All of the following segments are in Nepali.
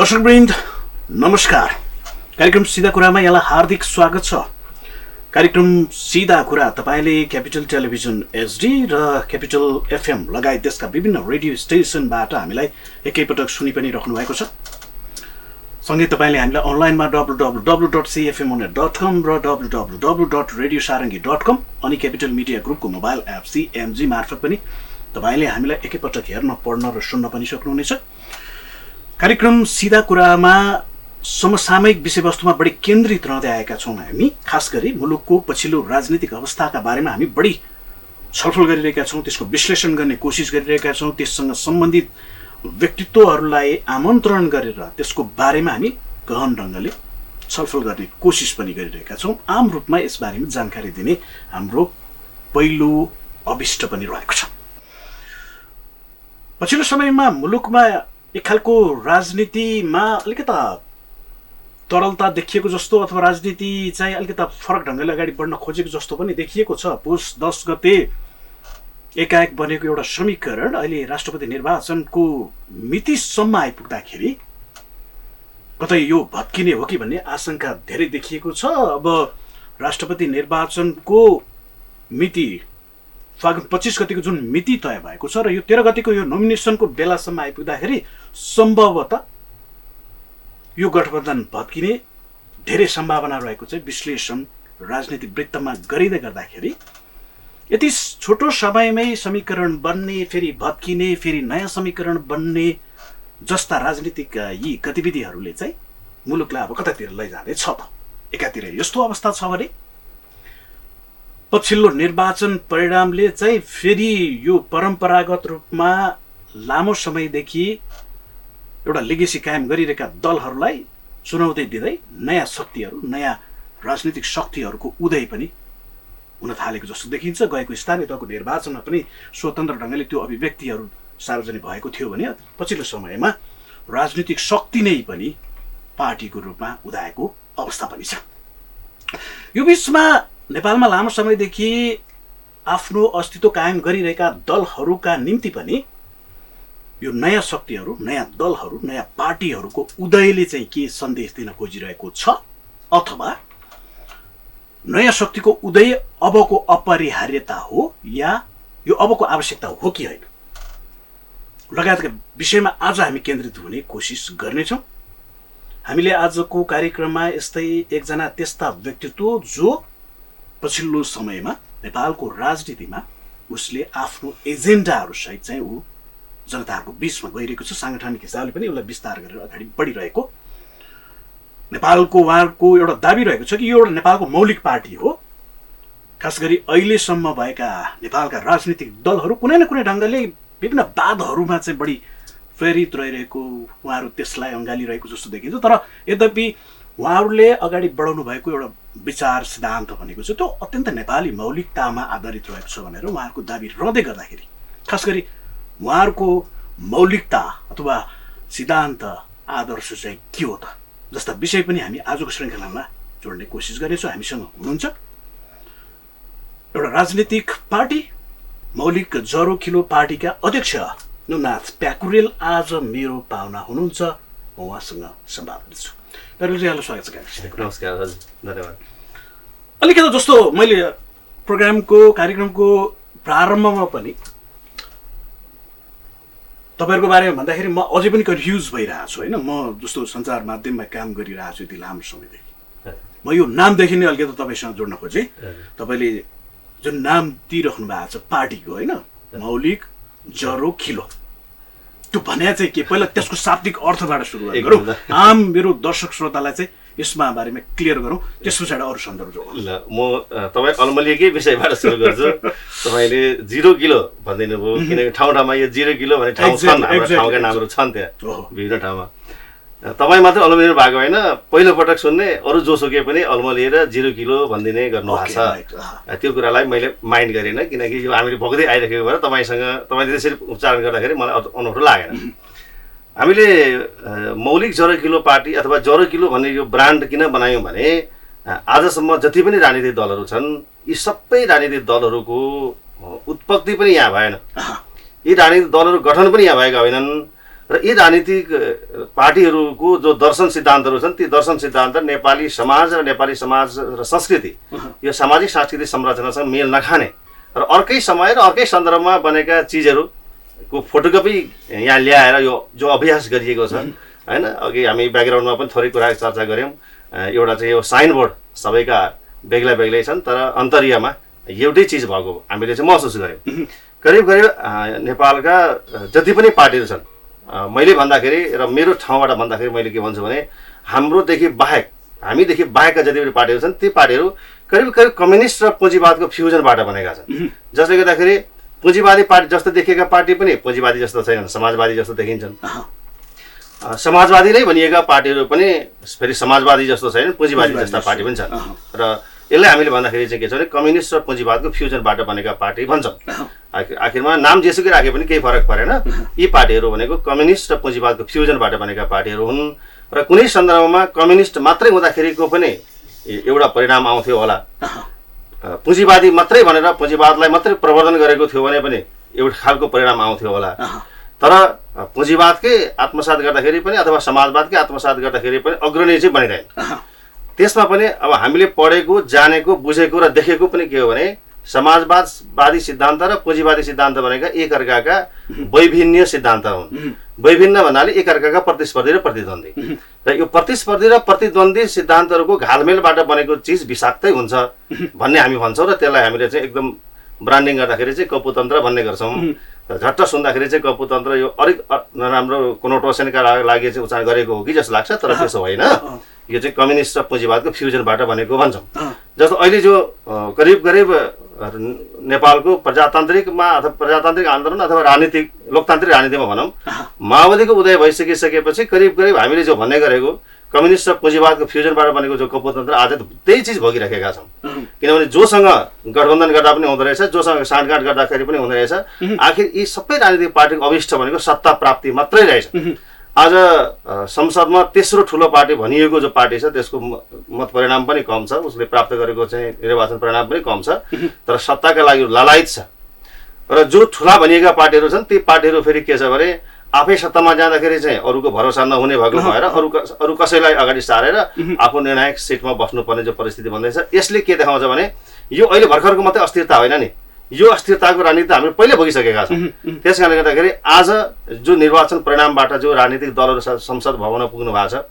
दर्शकवृन्द नमस्कार। कार्यक्रम सीधा कुरामा यहाँलाई हार्दिक स्वागत छ। कार्यक्रम सीधा कुरा तपाईले क्यापिटल टेलिभिजन एचडी र क्यापिटल एफएम लगायत देशका विभिन्न रेडियो स्टेसनबाट हामीलाई एकैपटक सुनि पनि राख्नु भएको छ। सँगै तपाईले हामीलाई अनलाइनमा www.cfm.com र www.radiosarangi.com अनि क्यापिटल मिडिया ग्रुपको मोबाइल एप CMG मार्फत पनि तपाईले हामीलाई एकैपटक हेर्न, पढ्न र सुन्न पनि सक्नुहुनेछ। कार्यक्रम सीधा कुरामा समसामयिक विषयवस्तुमा बढी केन्द्रित रहँदै आएका छौँ। हामी खास गरी मुलुकको पछिल्लो राजनीतिक अवस्थाका बारेमा हामी बढी छलफल गरिरहेका छौँ, त्यसको विश्लेषण गर्ने कोसिस गरिरहेका छौँ, त्यससँग सम्बन्धित व्यक्तित्वहरूलाई आमन्त्रण गरेर त्यसको बारेमा हामी गहन ढङ्गले छलफल गर्ने कोसिस पनि गरिरहेका छौँ। आम रूपमा यसबारेमा जानकारी दिने हाम्रो पहिलो अभिष्ट पनि रहेको छ। पछिल्लो समयमा मुलुकमा एक खालको राजनीतिमा अलिकता तरलता देखिएको जस्तो अथवा राजनीति चाहिँ अलिकता फरक ढङ्गले अगाडि बढ्न खोजेको जस्तो पनि देखिएको छ। पुस 10 गते एकाएक बनेको एउटा समीकरण अहिले राष्ट्रपति निर्वाचनको मितिसम्म आइपुग्दाखेरि कतै यो भत्किने हो कि भन्ने आशंका धेरै देखिएको छ। अब राष्ट्रपति निर्वाचनको मिति फागुन 25 गतिको जुन मिति तय भएको छ र यो 13 गतिको यो नोमिनेसनको बेलासम्म आइपुग्दाखेरि सम्भवतः यो गठबन्धन भत्किने धेरै सम्भावना रहेको चाहिँ विश्लेषण राजनीतिक वृत्तमा गरिँदै गर्दाखेरि यति छोटो समयमै समीकरण बन्ने, फेरि भत्किने, फेरि नयाँ समीकरण बन्ने जस्ता राजनीतिक यी गतिविधिहरूले चाहिँ मुलुकलाई अब कतातिर लैजाँदै छ त। एकातिर यस्तो अवस्था छ भने पछिल्लो निर्वाचन परिणामले चाहिँ फेरि यो परम्परागत रूपमा लामो समयदेखि एउटा लेगेसी कायम गरिरहेका दलहरूलाई चुनौती दिँदै नयाँ शक्तिहरू, नयाँ राजनीतिक शक्तिहरूको उदय पनि हुन थालेको जस्तो देखिन्छ। गएको स्थानीय तहको निर्वाचनमा पनि स्वतन्त्र ढङ्गले त्यो अभिव्यक्तिहरू सार्वजनिक भएको थियो भने पछिल्लो समयमा राजनीतिक शक्ति नै पनि पार्टीको रूपमा उदाएको अवस्था पनि छ। यो बिचमा नेपालमा लामो समयदेखि आफ्नो अस्तित्व कायम गरिरहेका दलहरूका निम्ति पनि यो नयाँ शक्तिहरू, नयाँ दलहरू, नयाँ पार्टीहरूको उदयले चाहिँ के सन्देश दिन खोजिरहेको छ अथवा नयाँ शक्तिको उदय अबको अपरिहार्यता हो या यो अबको आवश्यकता हो कि होइन लगायतका विषयमा आज हामी केन्द्रित हुने कोसिस गर्नेछौँ। हामीले आजको कार्यक्रममा यस्तै एकजना त्यस्ता व्यक्तित्व जो पछिल्लो समयमा नेपालको राजनीतिमा उसले आफ्नो एजेन्डाहरूसहित चाहिँ ऊ जनताहरूको बीचमा गइरहेको छ। साङ्गठनिक हिसाबले पनि उसलाई विस्तार गरेर अगाडि बढिरहेको नेपालको उहाँको एउटा दाबी रहेको छ कि यो एउटा नेपालको मौलिक पार्टी हो। खास गरी अहिलेसम्म भएका नेपालका राजनीतिक दलहरू कुनै न कुनै ढङ्गले विभिन्न वादहरूमा चाहिँ बढी प्रेरित रहिरहेको, उहाँहरू त्यसलाई अँगालिरहेको जस्तो देखिन्छ। तर यद्यपि उहाँहरूले अगाडि बढाउनु भएको एउटा विचार सिद्धान्त भनेको चाहिँ त्यो अत्यन्त नेपाली मौलिकतामा आधारित रहेको छ भनेर उहाँहरूको दाबी रहँदै गर्दाखेरि खास गरी उहाँहरूको मौलिकता अथवा सिद्धान्त आदर्श चाहिँ के हो त जस्ता विषय पनि हामी आजको श्रृङ्खलामा जोड्ने कोसिस गर्नेछौँ। हामीसँग हुनुहुन्छ एउटा राजनीतिक पार्टी मौलिक जरो खिलो पार्टीका अध्यक्ष नुनाथ प्याकुरेल आज मेरो पाहुना हुनुहुन्छ। म उहाँसँग संवाद गर्छु। प्याकुरेलजी, स्वागत छ। नमस्कार हजुर, धन्यवाद। अलिकति जस्तो मैले कार्यक्रमको प्रारम्भमा पनि तपाईँहरूको बारेमा भन्दाखेरि म अझै पनि कन्फ्युज भइरहेको छु होइन। म जस्तो सञ्चार माध्यममा काम गरिरहेको छु यति लामो समयदेखि, म यो नामदेखि नै अलिकति तपाईँसँग जोड्न खोजेँ। तपाईँले जुन नाम दिइराख्नु भएको छ पार्टीको होइन, मौलिक जरो खिलो, त्यो भने चाहिँ के पहिला त्यसको शाब्दिक अर्थबाट सुरुवात गरौँ। आम मेरो दर्शक श्रोतालाई चाहिँ यसमा बारेमा क्लियर गरौँ, त्यस पछाडि अरू सन्दर्भ जोडौँ। ल, म तपाईँ अलमलिएकै विषयबाट सुरु गर्छु। तपाईँले 0 किलो भनिदिनु भयो, किनकि ठाउँ ठाउँमा यो 0 किलो भन्ने ठाउँ छन्, हाम्रो ठाउँका नामहरू छन् त्यहाँ विभिन्न ठाउँमा। तपाईँ मात्र अलमलिएर भएको होइन, पहिलोपटक सुन्ने अरू जोसुकै पनि अलमलिएर 0 किलो भनिदिने गर्नुभएको छ। त्यो कुरालाई मैले माइन्ड गरेन, किनकि यो हामीले भोग्दै आइरहेको भएर तपाईँले त्यसरी उच्चारण गर्दाखेरि मलाई अनौठो लागेन। हामीले मौलिक जरो किलो पार्टी अथवा जरो किलो भन्ने यो ब्रान्ड किन बनायौँ भने आजसम्म जति पनि राजनीतिक दलहरू छन् यी सबै राजनीतिक दलहरूको उत्पत्ति पनि यहाँ भएन, यी राजनीतिक दलहरू गठन पनि यहाँ भएका होइनन्, र यी राजनीतिक पार्टीहरूको जो दर्शन सिद्धान्तहरू छन् ती दर्शन सिद्धान्त नेपाली समाज र संस्कृति यो सामाजिक सांस्कृतिक संरचनासँग मेल नखाने र अर्कै समय र अर्कै सन्दर्भमा बनेका चिजहरूको फोटोकपी यहाँ ल्याएर यो जो अभ्यास गरिएको छ हैन। अघि हामी ब्याकग्राउन्डमा पनि थोरै कुरा चर्चा गऱ्यौँ। एउटा चाहिँ यो साइनबोर्ड सबैका बेग्ला बेग्लै छन् तर अन्तर्यमा एउटै चिज भएको हामीले चाहिँ महसुस गऱ्यौँ। करिब करिब नेपालका जति पनि पार्टीहरू छन् मैले भन्दाखेरि र मेरो ठाउँबाट भन्दाखेरि मैले के भन्छु भने हामीदेखि बाहेकका जति पनि पार्टीहरू छन् ती पार्टीहरू करिब करिब कम्युनिस्ट र पुँजीवादको फ्युजनबाट बनेका छन्। जसले गर्दाखेरि पुँजीवादी पार्टी जस्तो देखिएका पार्टी पनि पुँजीवादी जस्तो छैनन्, समाजवादी जस्तो देखिन्छन्। समाजवादी नै भनिएका पार्टीहरू पनि फेरि समाजवादी जस्तो छैनन्, पुँजीवादी जस्ता पार्टी पनि छन्। र यसलाई हामीले भन्दाखेरि चाहिँ के छ भने कम्युनिस्ट र पुँजीवादको फ्युजनबाट बनेका पार्टी भन्छौँ। आखिरमा नाम जेसुकै राखे पनि केही फरक परेन। यी पार्टीहरू भनेको कम्युनिस्ट र पुँजीवादको फ्युजनबाट बनेका पार्टीहरू हुन् र कुनै सन्दर्भमा कम्युनिस्ट मात्रै हुँदाखेरिको पनि एउटा परिणाम आउँथ्यो होला, पुँजीवादी मात्रै भनेर पुँजीवादलाई मात्रै प्रवर्धन गरेको थियो भने पनि एउटा खालको परिणाम आउँथ्यो होला। तर पुँजीवादकै आत्मसात गर्दाखेरि पनि अथवा समाजवादकै आत्मसात गर्दाखेरि पनि अग्रणी चाहिँ बनिरहेन। त्यसमा पनि अब हामीले पढेको जानेको बुझेको र देखेको पनि के हो भने समाजवादी सिद्धान्त र पुँजीवादी सिद्धान्त भनेका एकअर्काका वैभिन्न सिद्धान्त हुन्। वैभिन्न भन्नाले एकअर्काका प्रतिस्पर्धी र प्रतिद्वन्दी र यो प्रतिस्पर्धी र प्रतिद्वन्दी सिद्धान्तहरूको घालमेलबाट बनेको चिज विषाक्तै हुन्छ भन्ने हामी भन्छौँ र त्यसलाई हामीले चाहिँ एकदम ब्रान्डिङ गर्दाखेरि चाहिँ कपुतन्त्र भन्ने गर्छौँ। झट्ट सुन्दाखेरि चाहिँ कपुतन्त्र यो अलिक नराम्रो कोनोटेसनका लागि चाहिँ उच्चारण गरेको हो कि जस्तो लाग्छ, तर त्यसो होइन। यो चाहिँ कम्युनिस्ट र पुँजीवादको फ्युजनबाट बनेको भन्छौँ। जस्तो अहिले जो करिब करिब नेपालको प्रजातान्त्रिकमा अथवा प्रजातान्त्रिक आन्दोलन अथवा राजनीतिक लोकतान्त्रिक राजनीतिमा भनौँ माओवादीको उदय भइसकिसकेपछि करिब करिब हामीले जो भन्ने गरेको कम्युनिस्ट र पुँजीवादको फ्युजनबाट बनेको जो कपुतन्त्र आज त्यही चिज भोगिराखेका छौँ। किनभने जोसँग गठबन्धन गर्दा पनि हुँदो रहेछ, जोसँग साँठगाँठ गर्दाखेरि पनि हुँदो रहेछ। आखिर यी सबै राजनीतिक पार्टीको अभिष्ट भनेको सत्ता प्राप्ति मात्रै रहेछ। आज संसदमा तेस्रो ठुलो पार्टी भनिएको जो पार्टी छ त्यसको मत परिणाम पनि कम छ, उसले प्राप्त गरेको चाहिँ निर्वाचन परिणाम पनि कम छ, तर सत्ताका लागि लालायत छ। र जो ठुला भनिएका पार्टीहरू छन् ती पार्टीहरू फेरि के छ भने आफै सत्तामा जाँदाखेरि चाहिँ अरूको भरोसा नहुने भएको भएर अरू कसैलाई अगाडि सारेर आफू निर्णायक सिटमा बस्नुपर्ने जो परिस्थिति भन्दैछ। यसले के देखाउँछ भने यो अहिले भर्खरको मात्रै अस्थिरता होइन नि, यो अस्थिरताको राजनीति हामीले पहिले भोगिसकेका छौँ। त्यस कारणले गर्दाखेरि आज जो निर्वाचन परिणामबाट जो राजनीतिक दलहरू संसद भवनमा पुग्नु भएको छ,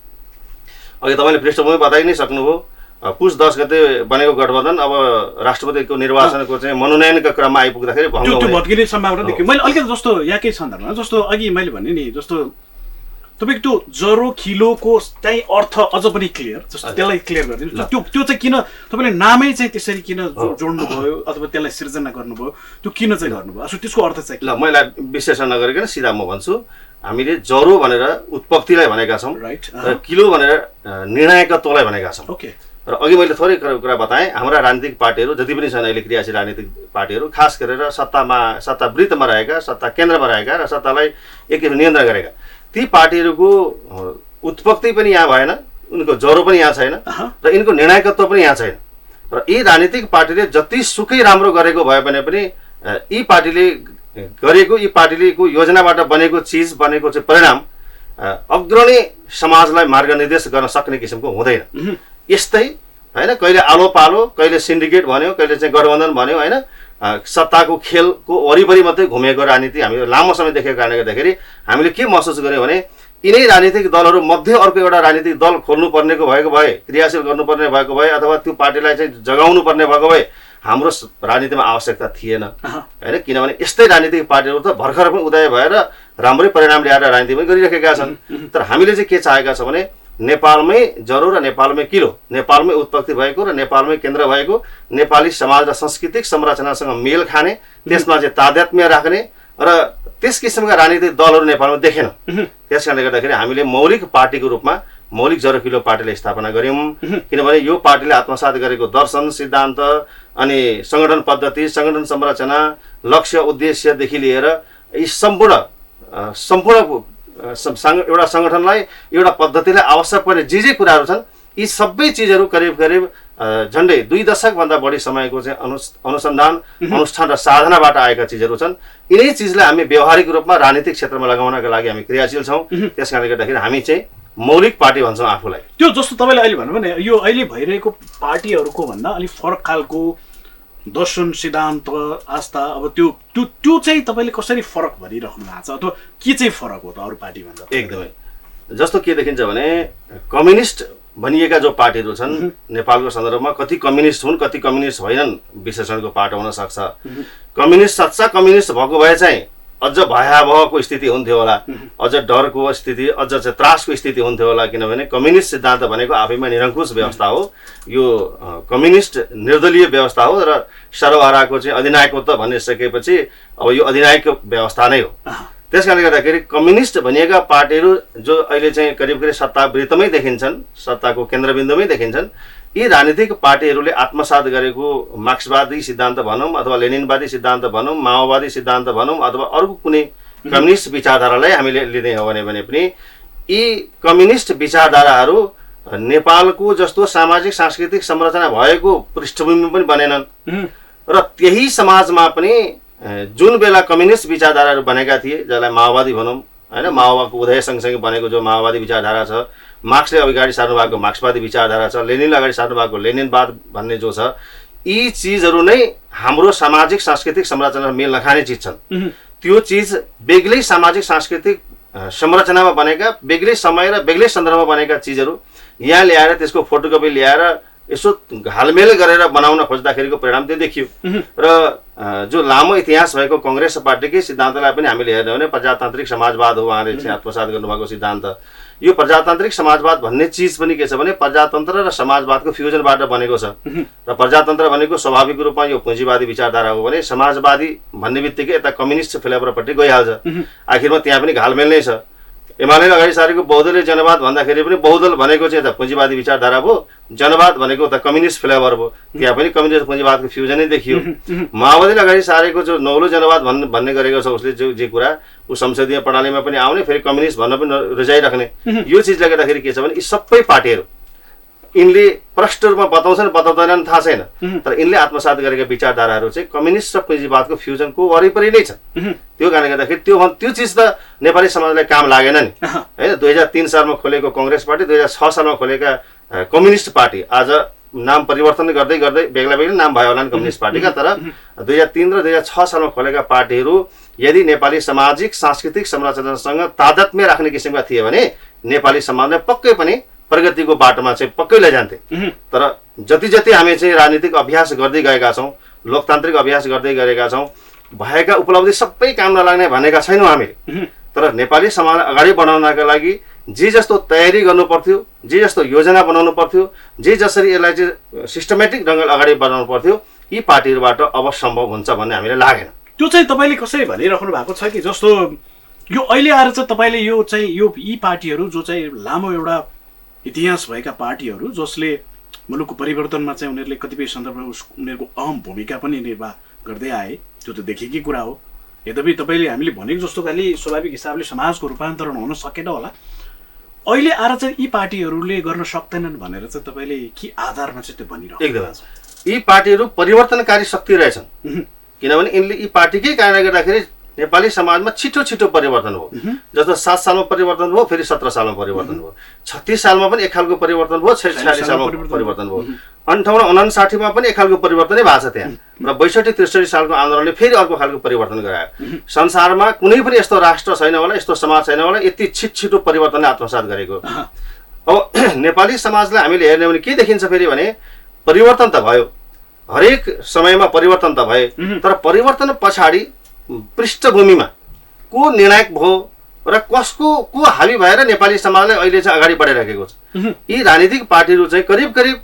अघि तपाईँले पृष्ठभूमि बताइ नै सक्नुभयो। पुस 10 गते बनेको गठबन्धन अब राष्ट्रपतिको निर्वाचनको चाहिँ मनोनयनका क्रममा आइपुग्दाखेरि भत्किने सम्भावना देखियो। मैले अलिकति जस्तो यहाँकै सन्दर्भमा जस्तो अघि मैले भने नि जस्तो तपाईँको त्यो जरो किलोको चाहिँ अर्थ अझ पनि क्लियर, जस्तो त्यसलाई क्लियर गरिदिनु। त्यो चाहिँ किन तपाईँले नामै चाहिँ त्यसरी किन जोड्नु भयो अथवा त्यसलाई सिर्जना गर्नुभयो, त्यो किन चाहिँ गर्नुभयो, त्यसको अर्थ चाहिँ ल मैले विश्लेषण नगरिकन सिधा म भन्छु। हामीले जरो भनेर उत्पत्तिलाई भनेका छौँ र किलो भनेर निर्णायकत्वलाई भनेका छौँ। र अघि मैले थोरै कुरा बताएँ, हाम्रा राजनीतिक पार्टीहरू जति पनि छन् अहिले क्रियाशील राजनीतिक पार्टीहरू खास गरेर सत्तावृत्तमा रहेका, सत्ता केन्द्रमा रहेका र सत्तालाई एक नियन्त्रण गरेका ती पार्टीहरूको उत्पत्ति पनि यहाँ भएन, उनको जरो पनि यहाँ छैन र यिनको निर्णायकत्व पनि यहाँ छैन। र यी राजनीतिक पार्टीले जतिसुकै राम्रो गरेको भए भने पनि यी पार्टीलेको योजनाबाट बनेको चिज बनेको चाहिँ परिणाम अग्रणी समाजलाई मार्गनिर्देश गर्न सक्ने किसिमको हुँदैन। यस्तै होइन, कहिले आलो पालो, कहिले सिन्डिकेट भन्यो, कहिले चाहिँ गठबन्धन भन्यो, होइन सत्ताको खेलको वरिपरि मात्रै घुमेको राजनीति हामीले लामो समय देखेको कारणले गर्दाखेरि हामीले के महसुस गर्यौँ भने यिनै राजनीतिक दलहरू मध्ये अर्को एउटा राजनीतिक दल खोल्नुपर्नेको भएको भए, क्रियाशील गर्नुपर्ने भएको भए अथवा त्यो पार्टीलाई चाहिँ जगाउनु पर्ने भएको भए हाम्रो राजनीतिमा आवश्यकता थिएन होइन। किनभने यस्तै राजनीतिक पार्टीहरू त भर्खर पनि उदय भएर राम्रै परिणाम ल्याएर राजनीति पनि गरिरहेका छन्। तर हामीले चाहिँ के चाहेका छौँ भने नेपालमै जरो र नेपालमै किलो, नेपालमै उत्पत्ति भएको र नेपालमै केन्द्र भएको नेपाली समाज र सांस्कृतिक संरचनासँग मेल खाने, त्यसमा चाहिँ तादात्म्य राख्ने र त्यस किसिमका राजनीतिक दलहरू नेपालमा देखेन। त्यस कारणले गर्दाखेरि हामीले मौलिक पार्टीको रूपमा मौलिक जरो किलो पार्टीलाई स्थापना गऱ्यौँ। किनभने यो पार्टीले आत्मसात गरेको दर्शन सिद्धान्त अनि सङ्गठन पद्धति, सङ्गठन संरचना, लक्ष्य उद्देश्यदेखि लिएर यी सम्पूर्ण एउटा सङ्गठनलाई एउटा पद्धतिलाई आवश्यक पर्ने जे कुराहरू छन् यी सबै चिजहरू करिब करिब झन्डै 2 दशकभन्दा बढी समयको चाहिँ अनुसन्धान अनुष्ठान र साधनाबाट आएका चिजहरू छन्। यिनै चिजलाई हामी व्यवहारिक रूपमा राजनीतिक क्षेत्रमा लगाउनका लागि हामी क्रियाशील छौँ। त्यस कारणले गर्दाखेरि हामी चाहिँ मौलिक पार्टी भन्छौँ आफूलाई। त्यो जस्तो तपाईँले अहिले भन्नुभयो नि, यो अहिले भइरहेको पार्टीहरूको भन्दा अलिक फरक खालको दर्शन सिद्धान्त आस्था, अब त्यो चाहिँ तपाईँले कसरी फरक भनिराख्नु भएको छ, अथवा के चाहिँ फरक हो त अरू पार्टीभन्दा? एकदमै जस्तो के देखिन्छ भने कम्युनिस्ट भनिएका जो पार्टीहरू छन् नेपालको सन्दर्भमा कति कम्युनिस्ट हुन् कति कम्युनिस्ट होइनन् विश्लेषणको पाटो हुन सक्छ। कम्युनिस्ट सच्चा कम्युनिस्ट भएको भए चाहिँ अझ भयावहको स्थिति हुन्थ्यो होला, अझ डरको स्थिति, अझ चाहिँ त्रासको स्थिति हुन्थ्यो होला। किनभने कम्युनिस्ट सिद्धान्त भनेको आफैमा निरङ्कुश व्यवस्था हो। यो कम्युनिस्ट निर्दलीय व्यवस्था हो र सर्वहाराको चाहिँ अधिनायकत्व भनिसकेपछि अब यो अधिनायक व्यवस्था नै हो। त्यस कारणले गर्दाखेरि कम्युनिस्ट भनिएका पार्टीहरू जो अहिले चाहिँ करिब करिब सत्तावृत्तमै देखिन्छन्, सत्ताको केन्द्रबिन्दुमै देखिन्छन्, यी राजनीतिक पार्टीहरूले आत्मसात गरेको मार्क्सवादी सिद्धान्त भनौँ अथवा लेनिनवादी सिद्धान्त भनौँ, माओवादी सिद्धान्त भनौँ अथवा अर्को कुनै कम्युनिस्ट विचारधारालाई हामीले लिने हो भने पनि यी कम्युनिस्ट विचारधाराहरू नेपालको जस्तो सामाजिक सांस्कृतिक संरचना भएको पृष्ठभूमि पनि बनेनन् र त्यही समाजमा पनि जुन बेला कम्युनिस्ट विचारधाराहरू बनेका थिए, जसलाई माओवादी भनौँ हैन, माओवादीको उदय सँगसँगै बनेको जो माओवादी विचारधारा छ, मार्क्सले अगाडि सार्नु भएको मार्क्सवादी विचारधारा छ, लेनिनले अगाडि सार्नु भएको लेनिनवाद भन्ने जो छ, यी चिजहरू नै हाम्रो सामाजिक सांस्कृतिक संरचनामा मेल नखाने चिज छन्। त्यो चिज बेग्लै सामाजिक सांस्कृतिक संरचनामा बनेका, बेग्लै समय र बेग्लै सन्दर्भमा बनेका चिजहरू यहाँ ल्याएर त्यसको फोटोकपी ल्याएर यसो हालमेल गरेर बनाउन खोज्दाखेरिको परिणाम त्यो देखियो। र जो लामो इतिहास भएको कांग्रेस पार्टीकै सिद्धान्तलाई पनि हामीले हेर्ने हो भने प्रजातान्त्रिक समाजवाद हो उहाँले चाहिँ आत्मसात गर्नुभएको सिद्धान्त। यो प्रजातान्त्रिक समाजवाद भन्ने चिज पनि के छ भने प्रजातन्त्र र समाजवादको फ्युजनबाट बनेको छ। र प्रजातन्त्र भनेको स्वाभाविक रूपमा यो पुँजीवादी विचारधारा हो भने समाजवादी भन्ने बित्तिकै यता कम्युनिस्ट फ्लेभरपट्टि गइहाल्छ। आखिरमा त्यहाँ पनि घालमेल नै छ। एमालेले अगाडि सारेको बौद्धले जनवाद भन्दाखेरि पनि बौद्धल भनेको चाहिँ त पुँजीवादी विचारधारा भयो, जनवाद भनेको त कम्युनिस्ट फ्लेभर भयो, त्यहाँ पनि कम्युनिस्ट पुँजीवादको फ्युजनै देखियो। माओवादीले अगाडि सारेको जो नौलो जनवाद भन्ने गरेको छ उसले जे कुरा ऊ संसदीय प्रणालीमा पनि आउने, फेरि कम्युनिस्ट भन्न पनि रुचाइराख्ने, यो चिजले गर्दाखेरि के छ भने यी सबै पार्टीहरू यिनले प्रष्ट रूपमा बताउँछन् बताउँदैनन् थाहा छैन, तर यिनले आत्मसात गरेका विचारधाराहरू चाहिँ कम्युनिस्ट र पुँजीवादको फ्युजनको वरिपरि नै छ। त्यो कारणले गर्दाखेरि त्यो चिज त नेपाली समाजलाई काम लागेन नि हैन। 2003 सालमा खोलेको कांग्रेस पार्टी, 2006 सालमा खोलेका कम्युनिस्ट पार्टी आज नाम परिवर्तन गर्दै गर्दै बेग्ला बेग्लै नाम भयो होला नि कम्युनिस्ट पार्टीका, तर 2003 र 2006 सालमा खोलेका पार्टीहरू यदि नेपाली सामाजिक सांस्कृतिक संरचनासँग तादात्म्य राख्ने किसिमका थिए भने नेपाली समाजलाई पक्कै पनि प्रगतिको बाटोमा चाहिँ पक्कै लैजान्थे। तर जति जति हामी चाहिँ राजनीतिक अभ्यास गर्दै गएका छौँ, लोकतान्त्रिक अभ्यास गर्दै गरेका छौँ, भएका उपलब्धि सबै काम नलाग्ने भनेका छैनौँ हामीले। तर नेपाली समाजलाई अगाडि बढाउनका लागि जे जस्तो तयारी गर्नु पर्थ्यो, जे जस्तो योजना बनाउनु पर्थ्यो, जे जसरी यसलाई चाहिँ सिस्टमेटिक ढङ्गले अगाडि बढाउनु पर्थ्यो, यी पार्टीहरूबाट अब सम्भव हुन्छ भन्ने हामीलाई लागेन। त्यो चाहिँ तपाईँले कसरी भनिराख्नु भएको छ कि जस्तो यो अहिले आएर चाहिँ तपाईँले यो चाहिँ यी पार्टीहरू जो चाहिँ लामो एउटा इतिहास भएका पार्टीहरू जसले मुलुकको परिवर्तनमा चाहिँ उनीहरूले कतिपय सन्दर्भमा उनीहरूको अहम भूमिका पनि निर्वाह गर्दै आए, त्यो त देखेकै कुरा हो। यद्यपि तपाईँले हामीले भनेको जस्तो खालि स्वाभाविक हिसाबले समाजको रूपान्तरण हुन सकेन होला, अहिले आएर चाहिँ यी पार्टीहरूले गर्न सक्दैनन् भनेर चाहिँ तपाईँले के आधारमा चाहिँ त्यो भनिरहनु? एकदम यी पार्टीहरू परिवर्तनकारी शक्ति रहेछन्, किनभने यिनले यी पार्टीकै कारणले गर्दाखेरि नेपाली समाजमा छिटो छिटो परिवर्तन हो। जस्तो 7 सालमा परिवर्तन भयो, फेरि 17 सालमा परिवर्तन भयो, 36 सालमा पनि एक खालको परिवर्तन भयो, 46 सालमा परिवर्तन भयो, 58-59 मा पनि एक खालको परिवर्तनै भएको छ त्यहाँ, र 62-63 सालको आन्दोलनले फेरि अर्को खालको परिवर्तन गरायो। संसारमा कुनै पनि यस्तो राष्ट्र छैन होला, यस्तो समाज छैन होला यति छिटो परिवर्तनले आत्मसात गरेको। अब नेपाली समाजलाई हामीले हेर्ने भने के देखिन्छ फेरि भने परिवर्तन त भयो, हरेक समयमा परिवर्तन त भए, तर परिवर्तन पछाडि पृष्ठभूमिमा को निर्णायक भयो र को हावी भएर नेपाली समाजलाई अहिले चाहिँ अगाडि बढाइराखेको छ। यी राजनीतिक पार्टीहरू चाहिँ करिब करिब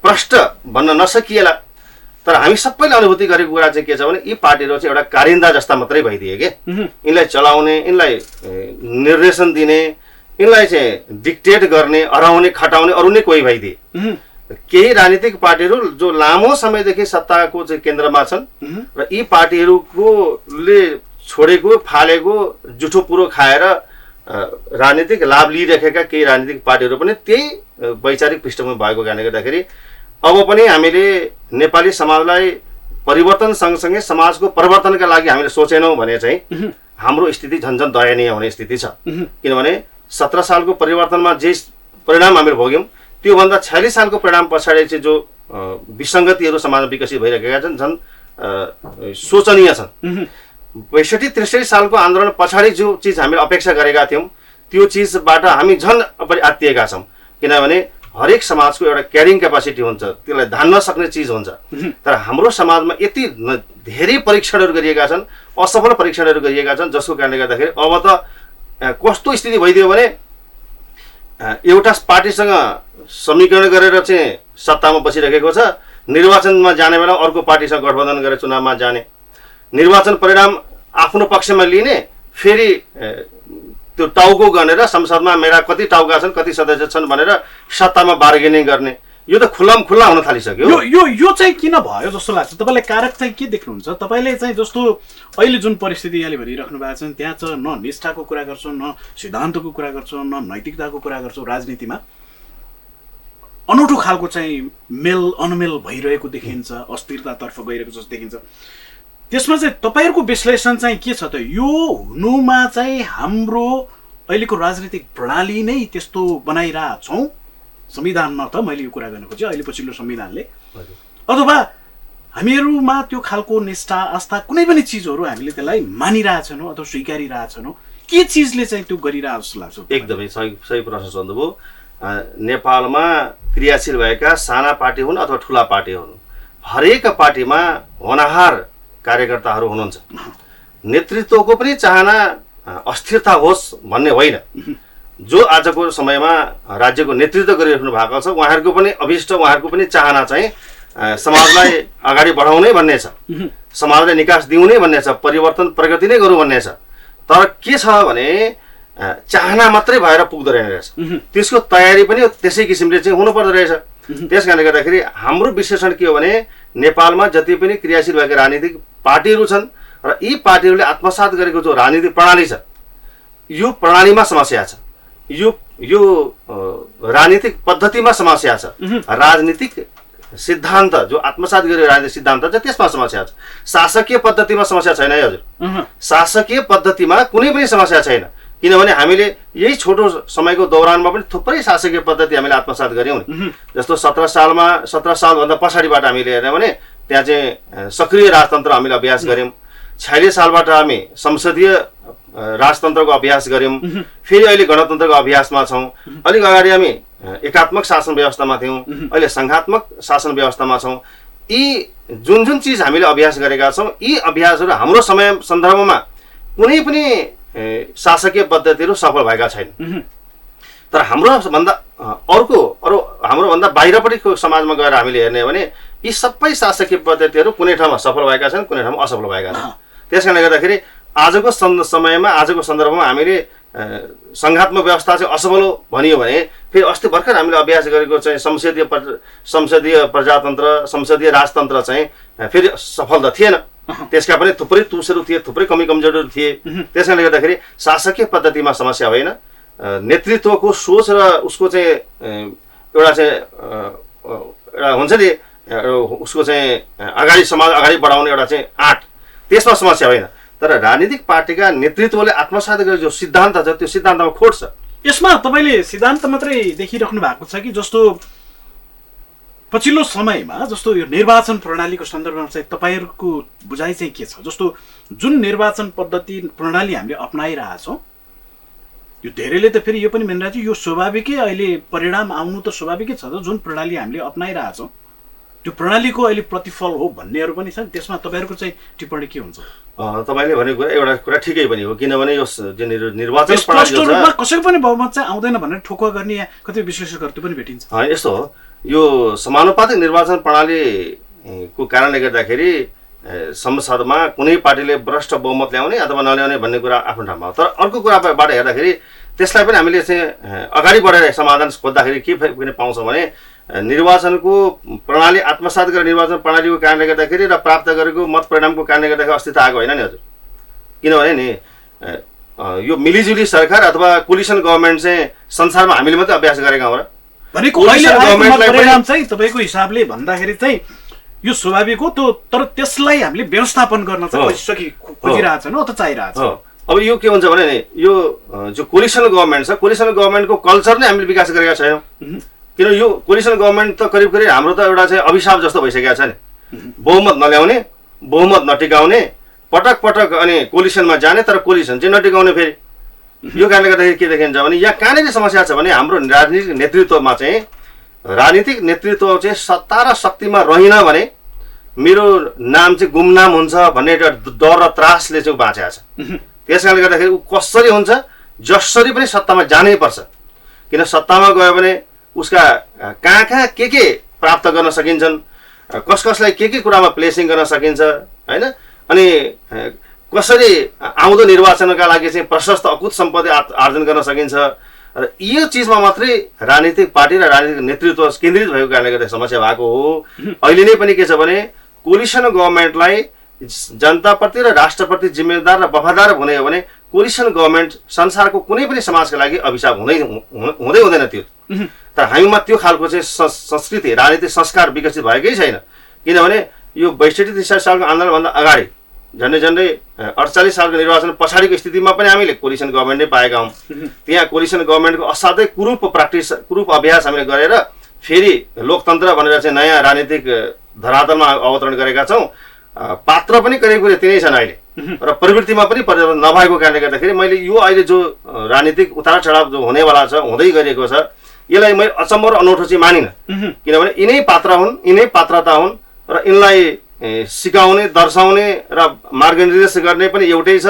प्रष्ट भन्न नसकिएला, तर हामी सबैले अनुभूति गरेको कुरा चाहिँ के छ भने यी पार्टीहरू चाहिँ एउटा कारिन्दा जस्ता मात्रै भइदिए के, यिनलाई चलाउने, यिनलाई निर्देशन दिने, यिनलाई चाहिँ डिक्टेट गर्ने, हराउने, खटाउने अरू नै कोही भइदिए। केही राजनीतिक पार्टीहरू जो लामो समयदेखि सत्ताको चाहिँ केन्द्रमा छन् र यी पार्टीहरूकोले छोडेको फालेको जुठो पुरो खाएर राजनीतिक लाभ लिइरहेका केही राजनीतिक पार्टीहरू पनि त्यही वैचारिक पृष्ठभूमि भएको कारणले गर्दाखेरि अब पनि हामीले नेपाली समाजलाई परिवर्तन सँगसँगै समाजको परिवर्तनका लागि हामीले सोचेनौँ भने चाहिँ हाम्रो स्थिति झन्झन दयनीय हुने स्थिति छ। किनभने 17 सालको परिवर्तनमा जे परिणाम हामीले भोग्यौँ त्योभन्दा 46 सालको परिणाम पछाडि चाहिँ जो विसङ्गतिहरू समाजमा विकसित भइरहेका छन् झन् शोचनीय छन्। 62-63 सालको आन्दोलन पछाडि जो चिज हामीले अपेक्षा गरेका थियौँ त्यो चिजबाट हामी झन् पनि आत्तिएका छौँ। किनभने हरेक समाजको एउटा क्यारिङ क्यापासिटी हुन्छ, त्यसलाई धान्न सक्ने चिज हुन्छ। तर हाम्रो समाजमा यति धेरै परीक्षणहरू गरिएका छन्, असफल परीक्षणहरू गरिएका छन्, जसको कारणले गर्दाखेरि अब त कस्तो स्थिति भइदियो भने एउटा पार्टीसँग समीकरण गरेर चाहिँ सत्तामा बसिरहेको छ, निर्वाचनमा जाने बेला अर्को पार्टीसँग गठबन्धन गरेर चुनावमा जाने, निर्वाचन परिणाम आफ्नो पक्षमा लिने, फेरि त्यो टाउको गनेर संसदमा मेरा कति टाउका छन् कति सदस्य छन् भनेर सत्तामा बार्गेनिङ गर्ने, यो त खुल्ला हुन थालिसक्यो। यो चाहिँ किन भयो जस्तो लाग्छ तपाईँलाई? कारक चाहिँ के देख्नुहुन्छ तपाईँले? चाहिँ जस्तो अहिले जुन परिस्थिति यहाँले भनिराख्नु भएको छ त्यहाँ चाहिँ न निष्ठाको कुरा गर्छौँ, न सिद्धान्तको कुरा गर्छौँ, न नैतिकताको कुरा गर्छौँ। राजनीतिमा अनौठो खालको चाहिँ मेल अनमेल भइरहेको देखिन्छ, अस्थिरतातर्फ गइरहेको जस्तो देखिन्छ। त्यसमा चाहिँ तपाईँहरूको विश्लेषण चाहिँ के छ त? यो हुनुमा चाहिँ हाम्रो अहिलेको राजनीतिक प्रणाली नै त्यस्तो बनाइरहेछौँ, संविधान न त मैले यो कुरा गर्न खोजेँ, अहिले पछिल्लो संविधानले, अथवा हामीहरूमा त्यो खालको निष्ठा आस्था कुनै पनि चिजहरू हामीले त्यसलाई मानिरहेछौँ अथवा स्वीकारिरहेछौँ? के चिजले चाहिँ त्यो गरिरहेको जस्तो लाग्छ? एकदमै सही प्रश्न सोध्नुभयो। नेपालमा क्रियाशील भएका साना पार्टी हुन् अथवा ठुला पार्टी हुन्, हरेक पार्टीमा होनहार कार्यकर्ताहरू हुनुहुन्छ। नेतृत्वको पनि चाहना अस्थिरता होस् भन्ने होइन। जो आजको समयमा राज्यको नेतृत्व गरिराख्नु भएको छ उहाँहरूको पनि अभिष्ट, उहाँहरूको पनि चाहना चाहिँ समाजलाई अगाडि बढाउने भन्ने छ, समाजलाई निकास दिउने भन्ने छ, परिवर्तन प्रगति नै गरौँ भन्ने छ। तर के छ भने चाहना मात्रै भएर पुग्दो रहेछ, त्यसको तयारी पनि त्यसै किसिमले चाहिँ हुनुपर्दो रहेछ। त्यस कारणले गर्दाखेरि हाम्रो विश्लेषण के हो भने नेपालमा जति पनि क्रियाशील भएका राजनीतिक पार्टीहरू छन् र यी पार्टीहरूले आत्मसात गरेको जो राजनीतिक प्रणाली छ यो प्रणालीमा समस्या छ, यो राजनीतिक पद्धतिमा समस्या छ, राजनीतिक सिद्धान्त जो आत्मसात गरेको राजनीतिक सिद्धान्त छ त्यसमा समस्या छ। शासकीय पद्धतिमा समस्या छैन है हजुर, शासकीय पद्धतिमा कुनै पनि समस्या छैन। किनभने हामीले यही छोटो समयको दौरानमा पनि थुप्रै शासकीय पद्धति हामीले आत्मसात गऱ्यौँ नि। जस्तो 17 सालभन्दा पछाडिबाट हामीले हेर्यौँ भने त्यहाँ चाहिँ सक्रिय राजतन्त्र हामीले अभ्यास गऱ्यौँ। 46 सालबाट हामी संसदीय राजतन्त्रको अभ्यास गऱ्यौँ, फेरि अहिले गणतन्त्रको अभ्यासमा छौँ। अलिक अगाडि हामी एकात्मक शासन व्यवस्थामा थियौँ, अहिले सङ्घात्मक शासन व्यवस्थामा छौँ। यी जुन चिज हामीले अभ्यास गरेका छौँ यी अभ्यासहरू हाम्रो समय सन्दर्भमा कुनै पनि शासकीय पद्धतिहरू सफल भएका छैनन्। तर हाम्रोभन्दा बाहिरपट्टिको समाजमा गएर हामीले हेर्ने हो भने यी सबै शासकीय पद्धतिहरू कुनै ठाउँमा सफल भएका छन्, कुनै ठाउँमा असफल भएका छन्। त्यस कारणले गर्दाखेरि आजको समयमा आजको सन्दर्भमा हामीले सङ्घात्मक व्यवस्था चाहिँ असफल हो भनियो भने फेरि अस्ति भर्खर हामीले अभ्यास गरेको चाहिँ संसदीय प्रजातन्त्र, संसदीय राजतन्त्र चाहिँ फेरि सफल त थिएन। त्यसका पनि थुप्रै तुसहरू थिए, थुप्रै कमी कमजोरीहरू थिए। त्यस कारणले गर्दाखेरि शासकीय पद्धतिमा समस्या होइन, नेतृत्वको सोच र उसको चाहिँ एउटा हुन्छ नि उसको चाहिँ समाज अगाडि बढाउने एउटा चाहिँ आँट, त्यसमा समस्या होइन। तर राजनीतिक पार्टीका नेतृत्वले आत्मसात गरेको जो सिद्धान्त छ त्यो सिद्धान्तमा खोट छ। यसमा तपाईँले सिद्धान्त मात्रै देखिराख्नु भएको छ कि जस्तो पछिल्लो समयमा जस्तो यो निर्वाचन प्रणालीको सन्दर्भमा चाहिँ तपाईँहरूको बुझाइ चाहिँ के छ? जस्तो जुन निर्वाचन पद्धति प्रणाली हामीले अपनाइरहेछौँ यो धेरैले त फेरि यो पनि भनिरहेको छ यो स्वाभाविकै अहिले परिणाम आउनु त स्वाभाविकै छ त, जुन प्रणाली हामीले अपनाइरहेछौँ त्यो प्रणालीको अहिले प्रतिफल हो भन्नेहरू पनि छन्। त्यसमा तपाईँहरूको चाहिँ टिप्पणी के हुन्छ? तपाईँले भनेको एउटा कुरा ठिकै पनि हो, किनभने यो जुन निर्वाचन प्रणाली कसैको पनि बहुमत चाहिँ आउँदैन भनेर ठोकुवा गर्ने यहाँ कति विश्लेषकहरू त्यो पनि भेटिन्छ। यस्तो हो, यो समानुपातिक निर्वाचन प्रणालीको कारणले गर्दाखेरि संसदमा कुनै पार्टीले भ्रष्ट बहुमत ल्याउने अथवा नल्याउने भन्ने कुरा आफ्नो ठाउँमा हो। तर अर्को कुराबाट हेर्दाखेरि त्यसलाई पनि हामीले चाहिँ अगाडि बढेर समाधान खोज्दाखेरि के पनि पाउँछौँ भने निर्वाचनको प्रणाली आत्मसात गरेर निर्वाचन प्रणालीको कारणले गर्दाखेरि र प्राप्त गरेको मत परिणामको कारणले गर्दाखेरि अस्तित्व आएको होइन नि हजुर। किनभने नि यो मिलिजुली सरकार अथवा कोलिसन गभर्मेन्ट चाहिँ संसारमा हामीले मात्रै अभ्यास गरेका हौँ र भनेको अहिले आएको परिणाम चाहिँ तपाईँको हिसाबले भन्दाखेरि चाहिँ यो स्वाभाविक हो त्यो, तर त्यसलाई हामीले व्यवस्थापन गर्न चाहिँ खोजिरहेको छैन अथवा चाहिरहेको छ। अब यो के हुन्छ भने नि यो जो कोलिसन गभर्मेन्ट छ, कोलिसन गभर्मेन्टको कल्चर नै हामीले विकास गरेका छैनौँ। किन यो कोलिसन गभर्मेन्ट त करिब करिब हाम्रो त एउटा चाहिँ अभिशाप जस्तो भइसकेको छ नि। बहुमत नल्याउने, बहुमत नटिकाउने, पटक पटक अनि कोलिसनमा जाने तर कोलिसन चाहिँ नटिकाउने। फेरि यो कारणले गर्दाखेरि के देखिन्छ भने यहाँ कहाँनिर समस्या छ भने हाम्रो राजनीतिक नेतृत्वमा चाहिँ राजनीतिक नेतृत्व चाहिँ सत्ता र शक्तिमा रहेन भने मेरो नाम चाहिँ गुमनाम हुन्छ भन्ने एउटा डर र त्रासले चाहिँ बाँचेको छ। त्यस कारणले गर्दाखेरि ऊ कसरी हुन्छ, जसरी पनि सत्तामा जानै पर्छ। किन सत्तामा गयो भने उसका कहाँ कहाँ के प्राप्त गर्न सकिन्छन्, कसलाई के कुरामा प्लेसिङ गर्न सकिन्छ होइन, अनि कसरी आउँदो निर्वाचनका लागि चाहिँ प्रशस्त अकुत सम्पत्ति आर्जन गर्न सकिन्छ। र यो चिजमा मात्रै राजनीतिक पार्टी र राजनीतिक नेतृत्व केन्द्रित भएको कारणले गर्दा समस्या भएको हो। अहिले नै पनि के छ भने कोलिसन गभर्मेन्टलाई जनताप्रति र राष्ट्रप्रति जिम्मेदार र वफादार हुने हो भने कोलिसन गभर्मेन्ट संसारको कुनै पनि समाजका लागि अभिशाप हुँदैन थियो। तर हामीमा त्यो खालको चाहिँ संस्कृति राजनीतिक संस्कार विकसित भएकै छैन। किनभने यो 62-63 सालको आन्दोलनभन्दा अगाडि झन्डै 48 सालको निर्वाचन पछाडिको स्थितिमा पनि हामीले कोलिसन गभर्मेन्ट नै पाएका हौँ। त्यहाँ कोलिसन गभर्मेन्टको असाध्यै कुरूप अभ्यास हामीले गरेर फेरि लोकतन्त्र भनेर चाहिँ नयाँ राजनीतिक धरातलमा अवतरण गरेका छौँ। पात्र पनि करिब करिब तिनै छन् अहिले, र प्रवृत्तिमा पनि परिवर्तन नभएको कारणले गर्दाखेरि मैले यो अहिले जो राजनीतिक उतार चढाव जो हुनेवाला छ, हुँदै गरेको छ, यसलाई मैले अचम्म र अनौठो चाहिँ मानिनँ। किनभने यिनै पात्र हुन्, यिनै पात्रता हुन् र यिनलाई सिकाउने, दर्शाउने र मार्गनिर्देश गर्ने पनि एउटै छ।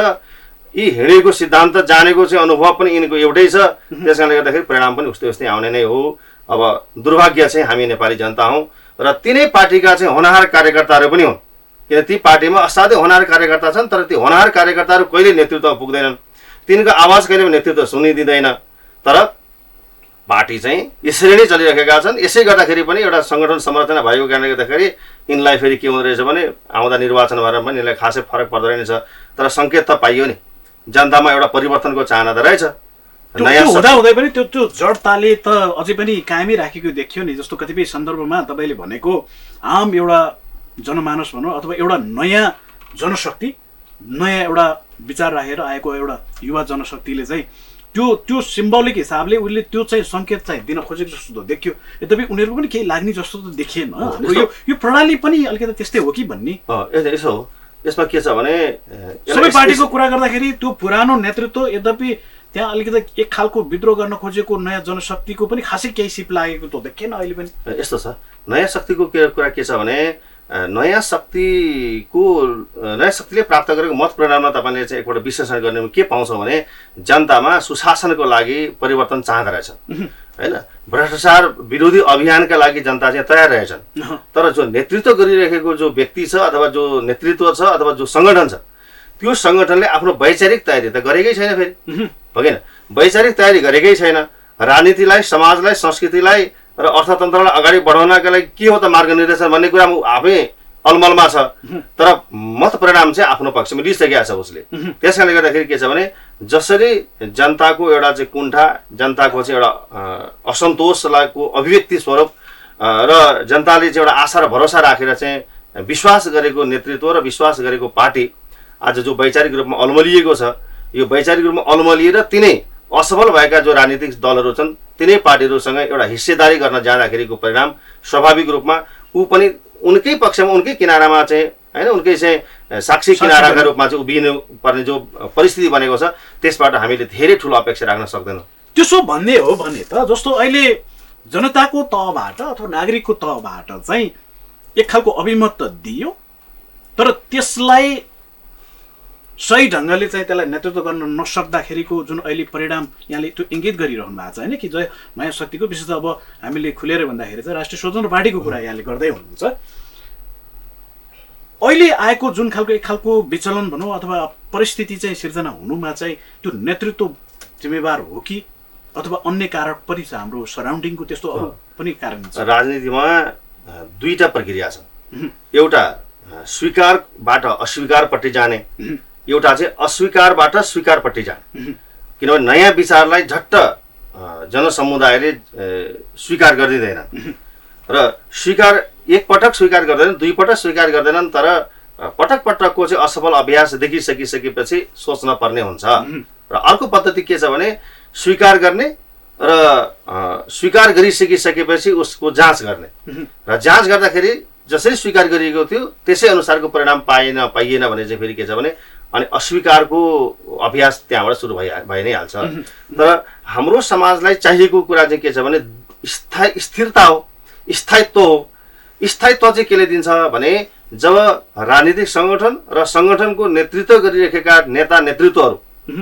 यी हिँडेको सिद्धान्त जानेको चाहिँ अनुभव पनि यिनको एउटै छ। त्यस कारणले गर्दाखेरि परिणाम पनि उस्तै आउने नै हो। अब दुर्भाग्य चाहिँ हामी नेपाली जनता हौँ र तिनै पार्टीका चाहिँ होनहार कार्यकर्ताहरू पनि हुन्। किन ती पार्टीमा असाध्यै होनहार कार्यकर्ता छन्, तर ती होनहार कार्यकर्ताहरू कहिले नेतृत्वमा पुग्दैनन्, तिनको आवाज कहिले पनि नेतृत्व सुनिदिँदैन। तर पार्टी चाहिँ यसरी नै चलिरहेका छन्। यसै गर्दाखेरि पनि एउटा सङ्गठन संरचना भएको कारणले गर्दाखेरि यिनलाई फेरि के हुँदो रहेछ भने आउँदा निर्वाचन भएर पनि यिनलाई खासै फरक पर्दैन रहेछ। तर सङ्केत त पाइयो नि, जनतामा एउटा परिवर्तनको चाहना त रहेछ। नयाँ हुँदै पनि त्यो जडताले त अझै पनि कायमै राखेको देखियो नि। जस्तो कतिपय सन्दर्भमा तपाईँले भनेको आम एउटा जनमानस भनौँ अथवा एउटा नयाँ जनशक्ति, नयाँ एउटा विचार राखेर आएको एउटा युवा जनशक्तिले चाहिँ त्यो सिम्बोलिक हिसाबले उसले त्यो चाहिँ सङ्केत चाहिँ दिन खोजेको जस्तो त देखियो। यद्यपि उनीहरूको पनि केही लाग्ने जस्तो त देखिएन। यो प्रणाली पनि अलिकति त्यस्तै हो कि भन्ने यसो हो। यसमा के छ भने सबै पार्टीको कुरा गर्दाखेरि त्यो पुरानो नेतृत्व यद्यपि त्यहाँ अलिकति एक खालको विद्रोह गर्न खोजेको नयाँ जनशक्तिको पनि खासै केही सिप लागेको त देखिएन अहिले पनि। यस्तो छ, नयाँ शक्तिको कुरा के छ भने नयाँ शक्तिले प्राप्त गरेको मत परिणाममा तपाईँले चाहिँ एकपल्ट विश्लेषण गर्ने के पाउँछौँ भने जनतामा सुशासनको लागि परिवर्तन चाहँदो रहेछ होइन, भ्रष्टाचार विरोधी अभियानका लागि जनता चाहिँ तयार रहेछन्। तर जो नेतृत्व गरिरहेको जो व्यक्ति छ अथवा जो नेतृत्व छ अथवा जो सङ्गठन छ, त्यो सङ्गठनले आफ्नो वैचारिक तयारी त गरेकै छैन। फेरि भएन, वैचारिक तयारी गरेकै छैन। राजनीतिलाई, समाजलाई, संस्कृतिलाई र अर्थतन्त्रलाई अगाडि बढाउनका लागि के हो त मार्गनिर्देशन भन्ने कुरामा आफै अलमलमा छ। तर मत परिणाम चाहिँ आफ्नो पक्षमा लिइसकेको छ उसले। त्यस कारणले गर्दाखेरि के छ भने जसरी जनताको एउटा चाहिँ कुण्ठा, जनताको चाहिँ एउटा असन्तोषको अभिव्यक्ति स्वरूप र जनताले चाहिँ एउटा आशा र भरोसा राखेर चाहिँ विश्वास गरेको नेतृत्व र विश्वास गरेको पार्टी आज जो वैचारिक रूपमा अलमलिएको छ, यो वैचारिक रूपमा अलमलिएर तिनै असफल भएका जो राजनीतिक दलहरू छन् तिनै पार्टीहरूसँग एउटा हिस्सेदारी गर्न जाँदाखेरिको परिणाम स्वाभाविक रूपमा ऊ पनि उनकै पक्षमा, उनकै किनारामा चाहिँ होइन, उनकै चाहिँ साक्षी किनाराका रूपमा चाहिँ उभिनु पर्ने जो परिस्थिति बनेको छ, त्यसबाट हामीले धेरै ठुलो अपेक्षा राख्न सक्दैनौँ। त्यसो भन्ने हो भने त जस्तो अहिले जनताको तहबाट अथवा नागरिकको तहबाट चाहिँ एक खालको अभिमत त दियो, तर त्यसलाई सही ढङ्गले चाहिँ त्यसलाई नेतृत्व गर्न नसक्दाखेरिको जुन अहिले परिणाम यहाँले त्यो इङ्गित गरिरहनु भएको छ होइन कि जय नयाँ शक्तिको, विशेष अब हामीले खुलेर भन्दाखेरि चाहिँ राष्ट्रिय स्वतन्त्र पार्टीको कुरा यहाँले गर्दै हुनुहुन्छ। अहिले आएको जुन खालको एक खालको विचलन भनौँ अथवा परिस्थिति चाहिँ सिर्जना हुनुमा चाहिँ त्यो नेतृत्व जिम्मेवार हो कि अथवा अन्य कारक पनि छ, हाम्रो सराउन्डिङको त्यस्तो अरू पनि कारण छ? राजनीतिमा दुईटा प्रक्रिया छ, एउटा स्वीकारबाट अस्वीकारपट्टि जाने, एउटा चाहिँ अस्वीकारबाट स्वीकारपट्टि जाने। किनभने नयाँ विचारलाई झट्ट जनसमुदायले स्वीकार गरिदिँदैनन् र एकपटक स्वीकार गर्दैनन्, दुई पटक स्वीकार गर्दैनन्, तर पटक पटकको चाहिँ असफल अभ्यास देखिसकेपछि सोच्न पर्ने हुन्छ। र अर्को पद्धति के छ भने स्वीकार गर्ने र स्वीकार गरिसकिसकेपछि उसको जाँच गर्ने र जाँच गर्दाखेरि जसरी स्वीकार गरिएको थियो त्यसै अनुसारको परिणाम पाइएन भने चाहिँ फेरि के छ भने अनि अस्वीकारको अभ्यास त्यहाँबाट सुरु भइ नै हाल्छ। तर हाम्रो समाजलाई चाहिएको कुरा चाहिँ के छ भने स्थिरता हो, स्थायित्व हो। स्थायित्व चाहिँ केले दिन्छ भने जब राजनीतिक सङ्गठन र सङ्गठनको नेतृत्व गरिरहेका नेता नेतृत्वहरू,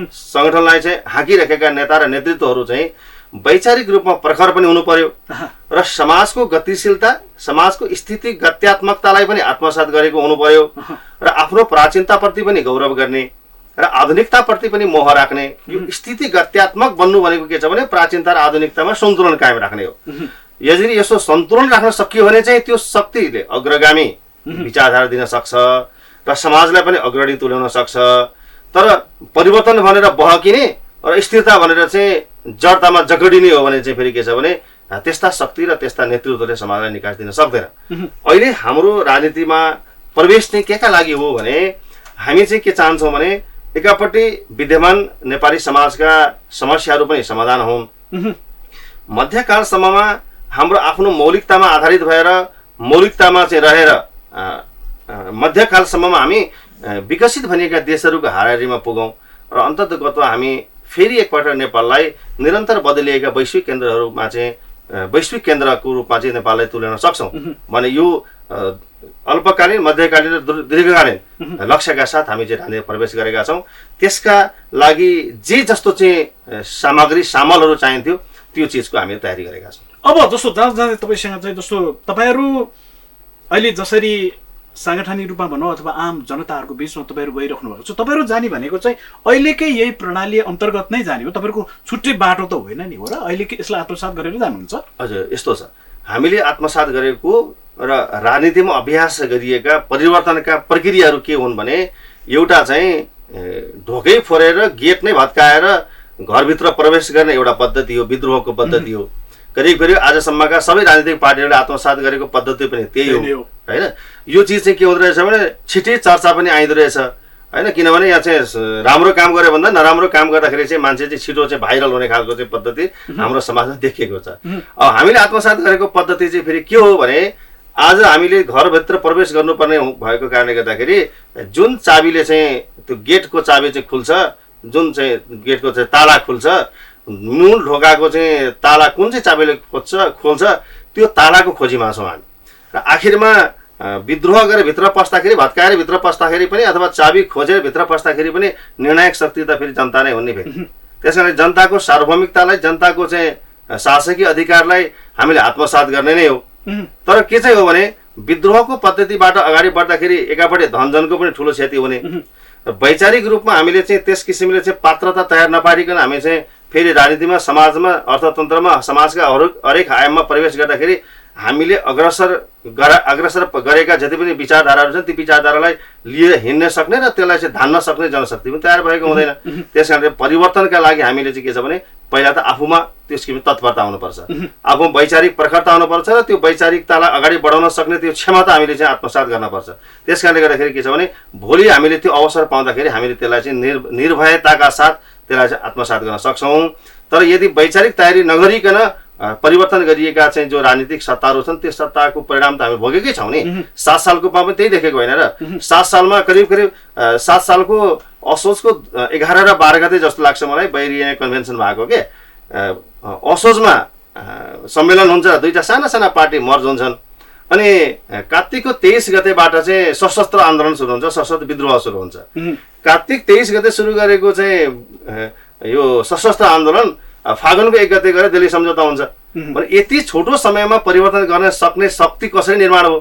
सङ्गठनलाई चाहिँ हाँकिरहेका नेता र नेतृत्वहरू चाहिँ वैचारिक रूपमा प्रखर पनि हुनु पर्यो र समाजको गतिशीलता, समाजको स्थिति गत्यात्मकतालाई पनि आत्मसात गरेको हुनु पर्यो र आफ्नो प्राचीनताप्रति पनि गौरव गर्ने र आधुनिकताप्रति पनि मोह राख्ने। यो स्थिति गत्यात्मक बन्नु भनेको के छ भने प्राचीनता र आधुनिकतामा सन्तुलन कायम राख्ने हो। यदि यसो सन्तुलन राख्न सकियो भने चाहिँ त्यो शक्तिले अग्रगामी विचारधारा दिन सक्छ र समाजलाई पनि अग्रणी तुल्याउन सक्छ। तर परिवर्तन भनेर बहकिने र स्थिरता भनेर चाहिँ जडतामा जगडिने हो भने चाहिँ फेरि के छ भने त्यस्ता शक्ति र त्यस्ता नेतृत्वले समाजलाई निकास दिन सक्दैन। अहिले हाम्रो राजनीतिमा प्रवेश चाहिँ केका लागि हो भने हामी चाहिँ के चाहन्छौँ भने एकापट्टि विद्यमान नेपाली समाजका समस्याहरू पनि समाधान हुन्, मध्यकालसम्ममा हाम्रो आफ्नो मौलिकतामा आधारित भएर मौलिकतामा चाहिँ रहेर मध्यकालसम्ममा हामी विकसित भनिएका देशहरूको हाराहारीमा पुगौँ र अन्ततगतमा हामी फेरि एकपल्ट नेपाललाई निरन्तर बदलिएका वैश्विक केन्द्रहरूमा चाहिँ वैश्विक केन्द्रको रूपमा चाहिँ नेपाललाई तुल्याउन सक्छौँ भने यो अल्पकालीन, मध्यकालीन र दीर्घकालीन लक्ष्यका साथ हामी चाहिँ राजनीतिमा प्रवेश गरेका छौँ। त्यसका लागि जे जस्तो चाहिँ सामग्री सामलहरू चाहिन्थ्यो त्यो चिजको हामीले तयारी गरेका छौँ। अब जस्तो जाँदै तपाईँसँग चाहिँ जस्तो तपाईँहरू अहिले जसरी साङ्गठनिक रूपमा भनौँ अथवा आम जनताहरूको बिचमा तपाईँहरू गइराख्नु भएको छ, तपाईँहरू जाने भनेको चाहिँ अहिलेकै यही प्रणाली अन्तर्गत नै जाने हो, तपाईँहरूको छुट्टै बाटो त होइन नि, हो र? अहिले के यसलाई आत्मसात गरेर जानुहुन्छ? हजुर, यस्तो छ। हामीले आत्मसात गरेको र राजनीतिमा अभ्यास गरिएका परिवर्तनका प्रक्रियाहरू के हुन् भने एउटा चाहिँ ढोकै फोरेर गेट नै भत्काएर घरभित्र प्रवेश गर्ने एउटा पद्धति हो, विद्रोहको पद्धति हो। करिब करिब आजसम्मका सबै राजनीतिक पार्टीहरूले आत्मसात गरेको पद्धति पनि त्यही हो होइन। यो चिज चाहिँ के हुँदो रहेछ भने छिटै चर्चा पनि आइँदो रहेछ होइन, किनभने यहाँ चाहिँ राम्रो काम गऱ्यो भन्दा नराम्रो काम गर्दाखेरि चाहिँ मान्छे चाहिँ छिटो चाहिँ भाइरल हुने खालको चाहिँ पद्धति हाम्रो समाजमा देखिएको छ। अब हामीले आत्मसात गरेको पद्धति चाहिँ फेरि के हो भने आज हामीले घरभित्र प्रवेश गर्नुपर्ने भएको कारणले गर्दाखेरि जुन चाबीले चाहिँ त्यो गेटको चाबी चाहिँ खुल्छ, जुन चाहिँ गेटको चाहिँ ताला खुल्छ, मूल ढोकाको चाहिँ ताला कुन चाहिँ चाबीले खोल्छ त्यो तालाको खोजीमा छौँ हामी। र आखिरमा विद्रोह गरेर भित्र पस्दाखेरि, भत्काएर भित्र पस्दाखेरि पनि अथवा चाबी खोजेर भित्र पस्दाखेरि पनि निर्णायक शक्ति त फेरि जनता नै हुने फेरि। त्यस कारण जनताको सार्वभौमिकतालाई, जनताको चाहिँ शासकीय अधिकारलाई हामीले आत्मसात गर्ने नै हो। तर के चाहिँ हो भने विद्रोहको पद्धतिबाट अगाडि बढ्दाखेरि एकापट्टि धनजनको पनि ठुलो क्षति हुने। वैचारिक रूपमा हामीले चाहिँ त्यस किसिमले चाहिँ पात्रता तयार नपारिकन हामी चाहिँ फेरि राजनीतिमा, समाजमा, अर्थतन्त्रमा, समाजका हरेक आयाममा प्रवेश गर्दाखेरि हामीले अग्रसर गरेका जति पनि विचारधाराहरू छन् ती विचारधारालाई लिएर हिँड्न सक्ने र त्यसलाई चाहिँ धान्न सक्ने जनशक्ति पनि तयार भएको हुँदैन। त्यस कारणले परिवर्तनका लागि हामीले चाहिँ के छ भने पहिला त आफूमा त्यस किसिमको तत्परता हुनुपर्छ, आफूमा वैचारिक प्रखरता हुनुपर्छ र त्यो वैचारिकतालाई अगाडि बढाउन सक्ने त्यो क्षमता हामीले चाहिँ आत्मसात गर्नुपर्छ। त्यस कारणले गर्दाखेरि के छ भने भोलि हामीले त्यो अवसर पाउँदाखेरि हामीले त्यसलाई चाहिँ निर्भयताका साथ त्यसलाई चाहिँ आत्मसात गर्न सक्छौँ। तर यदि वैचारिक तयारी नगरिकन परिवर्तन गरिएका चाहिँ जो राजनीतिक सत्ताहरू छन् त्यो सत्ताको परिणाम त हामी भोगेकै छौँ नि। 7 सालको पनि त्यही देखेको होइन र? 7 सालमा करिब 7 सालको असोजको 11 र 12 गते जस्तो लाग्छ मलाई बैरिया कन्भेन्सन भएको के असोजमा सम्मेलन हुन्छ, दुईटा साना साना पार्टी मर्ज हुन्छन् अनि कार्तिकको 23 गतेबाट चाहिँ सशस्त्र आन्दोलन सुरु हुन्छ, सशस्त्र विद्रोह सुरु हुन्छ। कार्तिक 23 गते सुरु गरेको चाहिँ यो सशस्त्र आन्दोलन फागुनको 1 गते गएर दिल्ली सम्झौता हुन्छ भने यति छोटो समयमा परिवर्तन गर्न सक्ने शक्ति कसरी निर्माण हो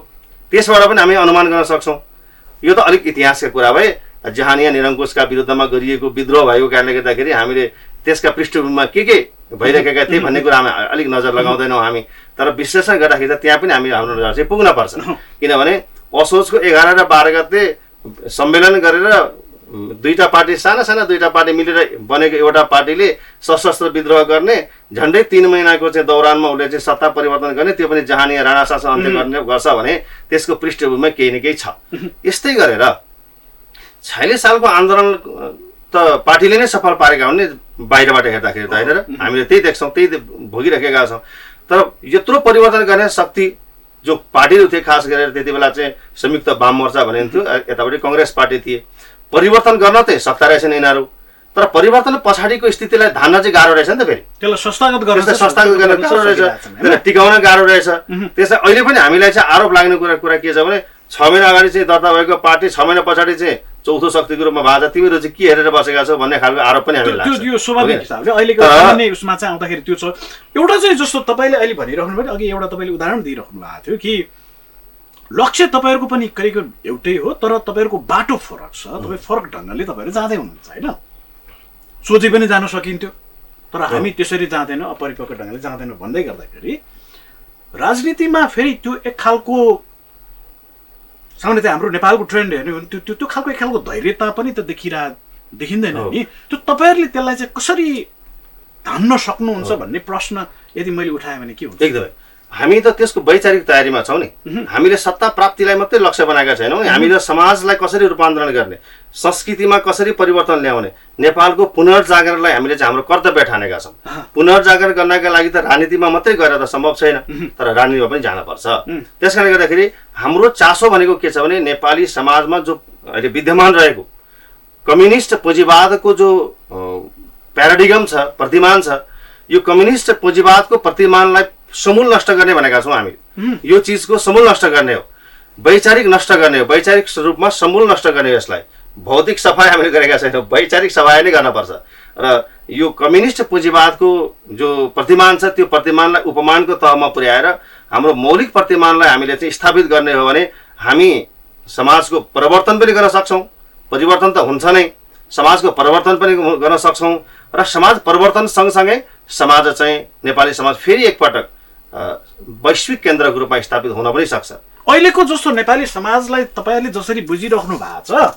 त्यसबाट पनि हामी अनुमान गर्न सक्छौँ। यो त अलिक इतिहासका कुरा भए, जहानिया निरङ्कुशका विरुद्धमा गरिएको विद्रोह भएको कारणले गर्दाखेरि हामीले त्यसका पृष्ठभूमिमा के भइरहेका थिए भन्ने कुरामा अलिक नजर लगाउँदैनौँ हामी। तर विश्लेषण गर्दाखेरि त त्यहाँ पनि हामी हाम्रो नजर चाहिँ पुग्न पर्छ, किनभने असोजको 11 र 12 गते सम्मेलन गरेर दुईटा पार्टी साना दुईटा पार्टी मिलेर बनेको एउटा पार्टीले सशस्त्र विद्रोह गर्ने झन्डै 3 महिनाको चाहिँ दौरानमा उसले चाहिँ सत्ता परिवर्तन गर्ने, त्यो पनि जहानीय राणा शासन अन्त्य गर्ने गर्छ भने त्यसको पृष्ठभूमिमा केही न केही छ। यस्तै गरेर 46 सालको आन्दोलन त पार्टीले नै सफल पारेका हुन् नि बाहिरबाट हेर्दाखेरि त, होइन र? हामीले त्यही देख्छौँ, त्यही भोगिरहेका छौँ। तर यत्रो परिवर्तन गर्ने शक्ति जो पार्टीहरू थिए, खास गरेर त्यति बेला चाहिँ संयुक्त वाम मोर्चा भनिन्थ्यो, यतापट्टि कांग्रेस पार्टी थिए, परिवर्तन गर्न चाहिँ सक्दा रहेछन् यिनीहरू। तर परिवर्तन पछाडिको स्थितिलाई धान्न चाहिँ गाह्रो रहेछ नि त, फेरि त्यसलाई संस्थागत गर्न गाह्रो रहेछ, त्यसलाई टिकाउन गाह्रो रहेछ। त्यसलाई अहिले पनि हामीलाई चाहिँ आरोप लाग्ने कुरा के छ भने 6 महिना अगाडि चाहिँ दर्ता भएको पार्टी 6 महिना पछाडि चाहिँ चौथो शक्तिको रूपमा भएको छ, तिमीहरू चाहिँ के हेरेर बसेका छौ भन्ने खालको आरोप पनि हामीलाई लाग्छ। त्यो स्वाभाविक हिसाबले अहिलेको सामान्य उसमा चाहिँ आउँदाखेरि त्यो छ। एउटा चाहिँ जस्तो तपाईँले अहिले भनिराख्नु भयो, अघि एउटा तपाईँले उदाहरण दिइराख्नु भएको थियो कि लक्ष्य तपाईँहरूको पनि करिब एउटै हो, तर तपाईँहरूको बाटो फरक छ, तपाईँ फरक ढङ्गले तपाईँहरू जाँदै हुनुहुन्छ, होइन? सोचे पनि जान सकिन्थ्यो, तर हामी त्यसरी जाँदैनौँ, अपरिपक्व ढङ्गले जाँदैनौँ भन्दै गर्दाखेरि राजनीतिमा फेरि त्यो एक खालको सामान्यतया हाम्रो नेपालको ट्रेन्ड हेर्ने हो भने त्यो खालको एक खालको धैर्यता पनि त देखिँदैन नि। त्यो तपाईँहरूले त्यसलाई चाहिँ कसरी धान्न सक्नुहुन्छ भन्ने प्रश्न यदि मैले उठाएँ भने के हुन्छ? एकदमै हामी त त्यसको वैचारिक तयारीमा छौँ नि। हामीले सत्ता प्राप्तिलाई मात्रै लक्ष्य बनाएका छैनौँ, हामीले समाजलाई कसरी रूपान्तरण गर्ने, संस्कृतिमा कसरी परिवर्तन ल्याउने, नेपालको पुनर्जागरणलाई हामीले चाहिँ हाम्रो कर्तव्य ठानेका छौँ। पुनर्जागरण गर्नका लागि त राजनीतिमा मात्रै गएर त सम्भव छैन, तर राजनीतिमा पनि जानुपर्छ। त्यसकारणले गर्दाखेरि हाम्रो चासो भनेको के छ भने नेपाली समाजमा जो अहिले विद्यमान रहेको कम्युनिस्ट पुँजीवादको जो प्याराडिगम छ, प्रतिमान छ, यो कम्युनिस्ट पुँजीवादको प्रतिमानलाई समूल नष्ट गर्ने भनेका छौँ हामी। यो चिजको समूल नष्ट गर्ने हो, वैचारिक नष्ट गर्ने हो, वैचारिक रूपमा समूल नष्ट गर्ने हो। यसलाई भौतिक सफाई हामीले गरेका छैनौँ, वैचारिक सफाई नै गर्नुपर्छ। र यो कम्युनिस्ट पुँजीवादको जो प्रतिमान छ त्यो प्रतिमानलाई उपमानको तहमा पुर्याएर हाम्रो मौलिक प्रतिमानलाई हामीले चाहिँ स्थापित गर्ने हो भने हामी समाजको परिवर्तन पनि गर्न सक्छौँ। परिवर्तन त हुन्छ नै, समाजको परिवर्तन पनि गर्न सक्छौँ र समाज परिवर्तन सँगसँगै समाज चाहिँ नेपाली समाज फेरि एकपटक वैश्विक केन्द्रको रूपमा स्थापित हुन पनि सक्छ। अहिलेको जस्तो नेपाली समाजलाई तपाईँहरूले जसरी बुझिराख्नु भएको छ,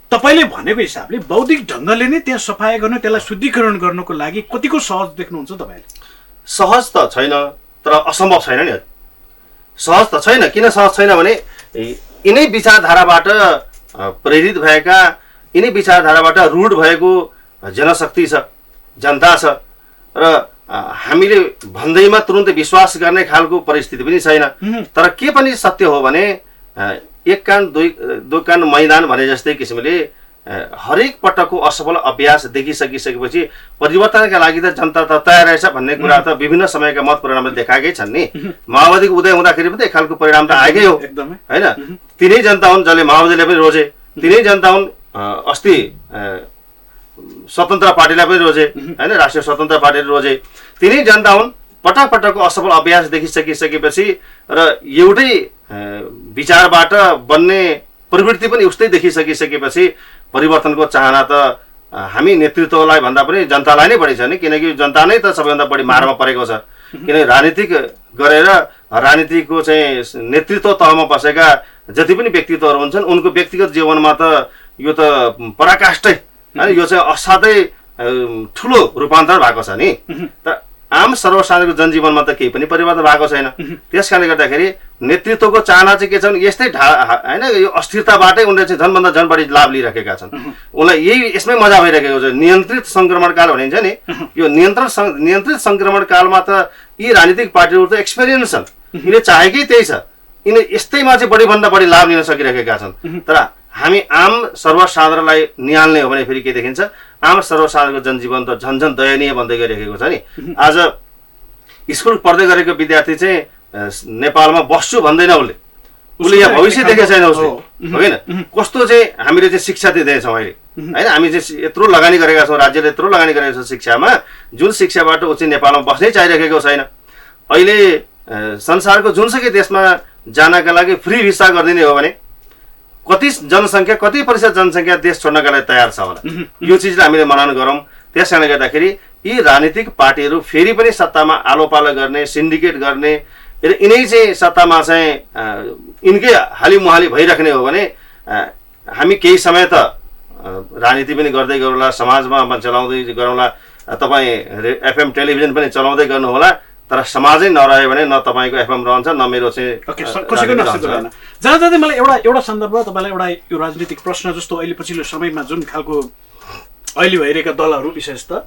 तपाईँले भनेको हिसाबले बौद्धिक ढङ्गले नै त्यहाँ सफाई गर्नु, त्यसलाई शुद्धिकरण गर्नुको लागि कतिको सहज देख्नुहुन्छ तपाईँले? सहज त छैन, तर असम्भव छैन नि। सहज त छैन। किन सहज छैन भने यिनै विचारधाराबाट प्रेरित भएका, यिनै विचारधाराबाट रूढ भएको जनशक्ति छ, जनता छ, र हामीले भन्दैमा तुरुन्तै विश्वास गर्ने खालको परिस्थिति पनि छैन। तर के पनि सत्य हो भने एक कान दुई कान मैदान भने जस्तै किसिमले हरेक पटकको असफल अभ्यास देखिसकेपछि परिवर्तनका लागि त जनता त तयार रहेछ भन्ने कुरा त विभिन्न समयका मत परिणामले देखाएकै छन् नि। माओवादीको उदय हुँदाखेरि पनि एक खालको परिणाम त आएकै हो, होइन? तिनै जनता हुन् जसले माओवादीले पनि रोजे, तिनै जनता हुन् अस्ति स्वतन्त्र पार्टीलाई पनि रोजे, होइन? राष्ट्रिय स्वतन्त्र पार्टीले रोजे। तिनै जनता हुन् पटक पटकको असफल अभ्यास देखिसकेपछि र एउटै विचारबाट बन्ने प्रवृत्ति पनि उस्तै देखिसकेपछि परिवर्तनको चाहना त हामी नेतृत्वलाई भन्दा पनि जनतालाई नै बढी छ नि, किनकि जनता नै त सबैभन्दा बढी मारमा परेको छ। किनकि राजनीतिक गरेर राजनीतिको चाहिँ नेतृत्व तहमा बसेका जति पनि व्यक्तित्वहरू हुन्छन् उनको व्यक्तिगत जीवनमा त यो त पराकाष्ठै, होइन? यो चाहिँ असाध्यै ठुलो रूपान्तरण भएको छ नि। त आम सर्वसाधारणको जनजीवनमा त केही पनि परिवर्तन भएको छैन। त्यस कारणले गर्दाखेरि नेतृत्वको चाहना चाहिँ के छ भने यस्तै होइन, यो अस्थिरताबाटै उनले चाहिँ झनभन्दा झन बढी लाभ लिइरहेका छन्। उनलाई यही यसमै मजा भइरहेको छ। नियन्त्रित सङ्क्रमणकाल भनिन्छ नि, यो नियन्त्रित सङ्क्रमणकालमा त यी राजनीतिक पार्टीहरू त एक्सपिरियन्स छन्, यिनले चाहेकै त्यही छ, यिनले यस्तैमा चाहिँ बढीभन्दा बढी लाभ लिन सकिरहेका छन्। तर हामी आम सर्वसाधारणलाई निहाल्ने हो भने फेरि के देखिन्छ, आम सर्वसाधारणको जनजीवन त झन्झन दयनीय बन्दै गइरहेको छ नि। आज स्कुल पढ्दै गरेको विद्यार्थी चाहिँ नेपालमा बस्छु भन्दैन, उसले यहाँ भविष्य देखेको छैन उसले, होइन? कस्तो चाहिँ हामीले चाहिँ शिक्षा दिँदैछौँ अहिले, होइन? हामी चाहिँ यत्रो लगानी गरेका छौँ, राज्यले यत्रो लगानी गरेको छ शिक्षामा, जुन शिक्षाबाट ऊ चाहिँ नेपालमा बस्नै चाहिरहेको छैन। अहिले संसारको जुनसुकै देशमा जानका लागि फ्री भिसा गरिदिने हो भने कति जनसङ्ख्या, कति प्रतिशत जनसङ्ख्या देश छोड्नका लागि तयार छ होला? यो चिजलाई हामीले मनन गरौँ। त्यस कारणले गर्दाखेरि यी राजनीतिक पार्टीहरू फेरि पनि सत्तामा आलोपालो गर्ने, सिन्डिकेट गर्ने र यिनै चाहिँ सत्तामा चाहिँ यिनकै हालिमुहाली भइराख्ने हो भने हामी केही समय त राजनीति पनि गर्दै गरौँला, समाजमा चलाउँदै गरौँला, तपाईँ एफएम टेलिभिजन पनि चलाउँदै गर्नुहोला, तर समाजै नरह्यो भने न तपाईँको एफएम रहन्छ न मेरो चाहिँ कसैको नस्तित्व रहेन। जहाँ जाँदै मलाई एउटा सन्दर्भ तपाईँलाई एउटा यो राजनीतिक प्रश्न जस्तो अहिले पछिल्लो समयमा जुन खालको अहिले भइरहेका दलहरू विशेषतः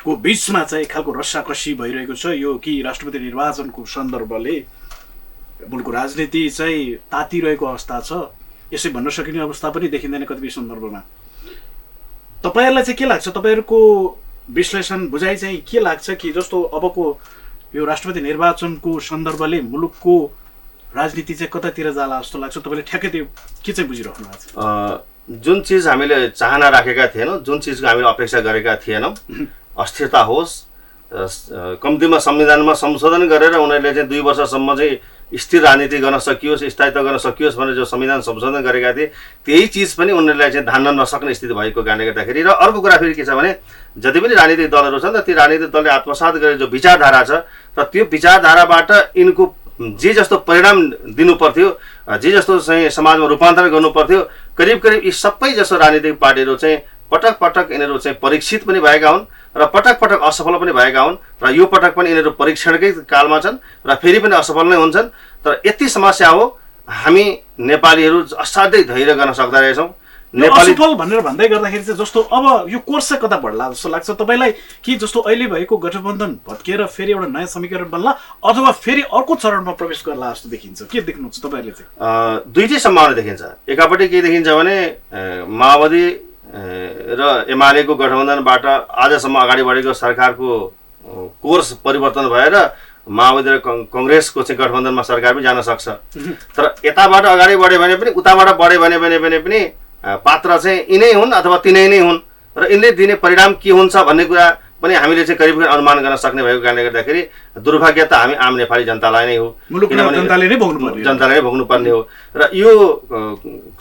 को बिचमा चाहिँ एक खालको रस्साकसी भइरहेको छ, यो कि राष्ट्रपति निर्वाचनको सन्दर्भले मुलुकको राजनीति चाहिँ तातिरहेको अवस्था छ, यसै भन्न सकिने अवस्था पनि देखिँदैन कतिपय सन्दर्भमा। तपाईँहरूलाई चाहिँ के लाग्छ, तपाईँहरूको विश्लेषण बुझाइ चाहिँ के लाग्छ कि जस्तो अबको यो राष्ट्रपति निर्वाचनको सन्दर्भले मुलुकको राजनीति चाहिँ कतातिर जाला जस्तो लाग्छ? तपाईँले ठ्याक्कै त्यो के चाहिँ बुझिराख्नु भएको छ? जुन चिज हामीले चाहना राखेका थिएनौँ, जुन चिजको हामीले अपेक्षा गरेका थिएनौँ, अस्थिरता होस्, कम्तीमा संविधानमा संशोधन गरेर उनीहरूले चाहिँ 2 वर्षसम्म चाहिँ स्थिर राजनीति गर्न सकियोस्, स्थायित्व गर्न सकियोस् भनेर जो संविधान संशोधन गरेका थिए त्यही चिज पनि उनीहरूलाई चाहिँ धान्न नसक्ने स्थिति भएको कारणले गर्दाखेरि। र अर्को कुरा फेरि के छ भने जति पनि राजनीतिक दलहरू छन् ती राजनीतिक दलले आत्मसात गरेर जो विचारधारा छ र त्यो विचारधाराबाट यिनको जे जस्तो परिणाम दिनु पर्थ्यो, जे जस्तो चाहिँ समाजमा रूपान्तरण गर्नु पर्थ्यो, करिब करिब यी सबै जस्तो राजनीतिक पार्टीहरू चाहिँ पटक पटक यिनीहरू चाहिँ परीक्षित पनि भएका हुन् र पटक पटक असफल पनि भएका हुन् र यो पटक पनि यिनीहरू परीक्षणकै कालमा छन् र फेरि पनि असफल नै हुन्छन्। तर यति समस्या हो, हामी नेपालीहरू असाध्यै धैर्य गर्न सक्दा रहेछौँ। असफल भनेर भन्दै गर्दाखेरि चाहिँ जस्तो अब यो कोर्स चाहिँ कता बढ्ला जस्तो लाग्छ तपाईँलाई, कि जस्तो अहिले भएको गठबन्धन भत्किएर फेरि एउटा नयाँ समीकरण बन्ला अथवा फेरि अर्को चरणमा प्रवेश गर्ला जस्तो देखिन्छ? के देख्नुहुन्छ तपाईँहरूले चाहिँ? दुईटै सम्भावना देखिन्छ। एकापट्टि के देखिन्छ भने माओवादी र एमालेको गठबन्धनबाट आजसम्म अगाडि बढेको सरकारको कोर्स परिवर्तन भएर माओवादी र कङ्ग्रेसको चाहिँ गठबन्धनमा सरकार पनि जान सक्छ। तर यताबाट अगाडि बढ्यो भने पनि उताबाट बढ्यो भने पनि पात्र चाहिँ यिनै हुन् अथवा तिनै नै हुन् र यिनले दिने परिणाम के हुन्छ भन्ने कुरा पनि हामीले चाहिँ करिब करिब अनुमान गर्न सक्ने भएको कारणले गर्दाखेरि दुर्भाग्य त हामी आम नेपाली जनतालाई नै हो, जनताले नै भोग्नुपर्ने हो। र यो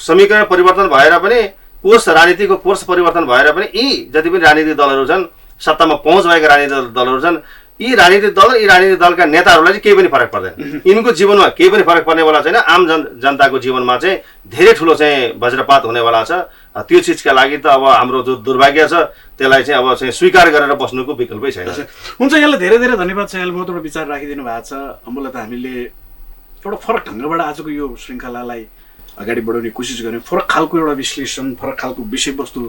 समीकरण परिवर्तन भएर पनि राजनीतिको कोर्स परिवर्तन भएर पनि यी जति पनि राजनीतिक दलहरू छन्, सत्तामा पहुँच भएका राजनीतिक दलहरू छन्, यी राजनीतिक दलका नेताहरूलाई चाहिँ केही पनि फरक पर्दैन। यिनको जीवनमा केही पनि फरक पर्नेवाला छैन। आम जनताको जीवनमा चाहिँ धेरै ठुलो चाहिँ वज्रपात हुनेवाला छ। त्यो चिजका लागि त अब हाम्रो जो दुर्भाग्य छ त्यसलाई चाहिँ अब चाहिँ स्वीकार गरेर बस्नुको विकल्पै छैन। हुन्छ, यहाँलाई धेरै धेरै धन्यवाद छ। यहाँले महत्त्वपूर्ण विचार राखिदिनु भएको छ। मूलतः हामीले एउटा फरक ढङ्गबाट आजको यो श्रृङ्खलालाई अगाडि बढाउने कोसिस गऱ्यौँ। फरक खालको एउटा विश्लेषण, फरक खालको विषयवस्तु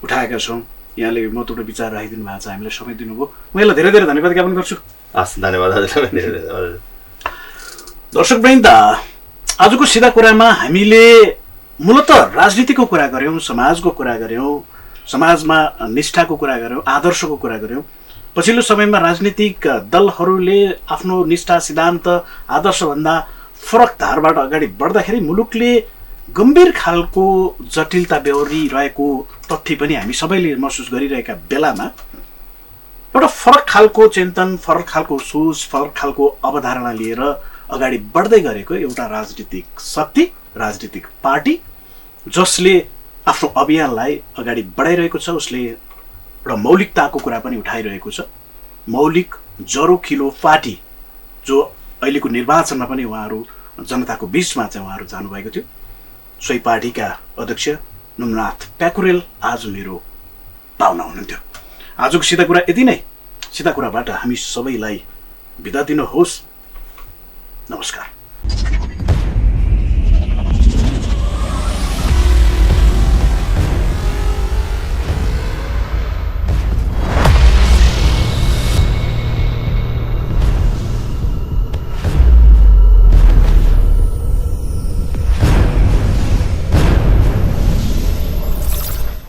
उठाएका छौँ। यहाँले महत्त्वपूर्ण विचार राखिदिनु भएको छ, हामीलाई समय दिनुभयो। म यसलाई धेरै धेरै धन्यवाद ज्ञापन गर्छु। हस्, धन्यवाद। दर्शकवृन्द, आजको सिधा कुरामा हामीले मूलतः राजनीतिको कुरा गऱ्यौँ, समाजको कुरा गऱ्यौँ, समाजमा निष्ठाको कुरा गऱ्यौँ, आदर्शको कुरा गऱ्यौँ। पछिल्लो समयमा राजनीतिक दलहरूले आफ्नो निष्ठा, सिद्धान्त, आदर्शभन्दा फरक धारबाट अगाडि बढ्दाखेरि मुलुकले गम्भीर खालको जटिलता बेहोरिरहेको तथ्य पनि हामी सबैले महसुस गरिरहेका बेलामा एउटा फरक खालको चिन्तन, फरक खालको सोच, फरक खालको अवधारणा लिएर अगाडि बढ्दै गरेको एउटा राजनीतिक शक्ति, राजनीतिक पार्टी जसले आफ्नो अभियानलाई अगाडि बढाइरहेको छ, उसले एउटा मौलिकताको कुरा पनि उठाइरहेको छ। मौलिक जरोखिलो पार्टी जो अहिलेको निर्वाचनमा पनि उहाँहरू जनताको बिचमा चाहिँ उहाँहरू जानुभएको थियो। सोही पार्टीका अध्यक्ष नुमनाथ प्याकुरेल आज मेरो पाहुना हुनुहुन्थ्यो। आजको सिधा कुरा यति नै। सिधा कुराबाट हामी सबैलाई बिदा दिनुहोस्। नमस्कार।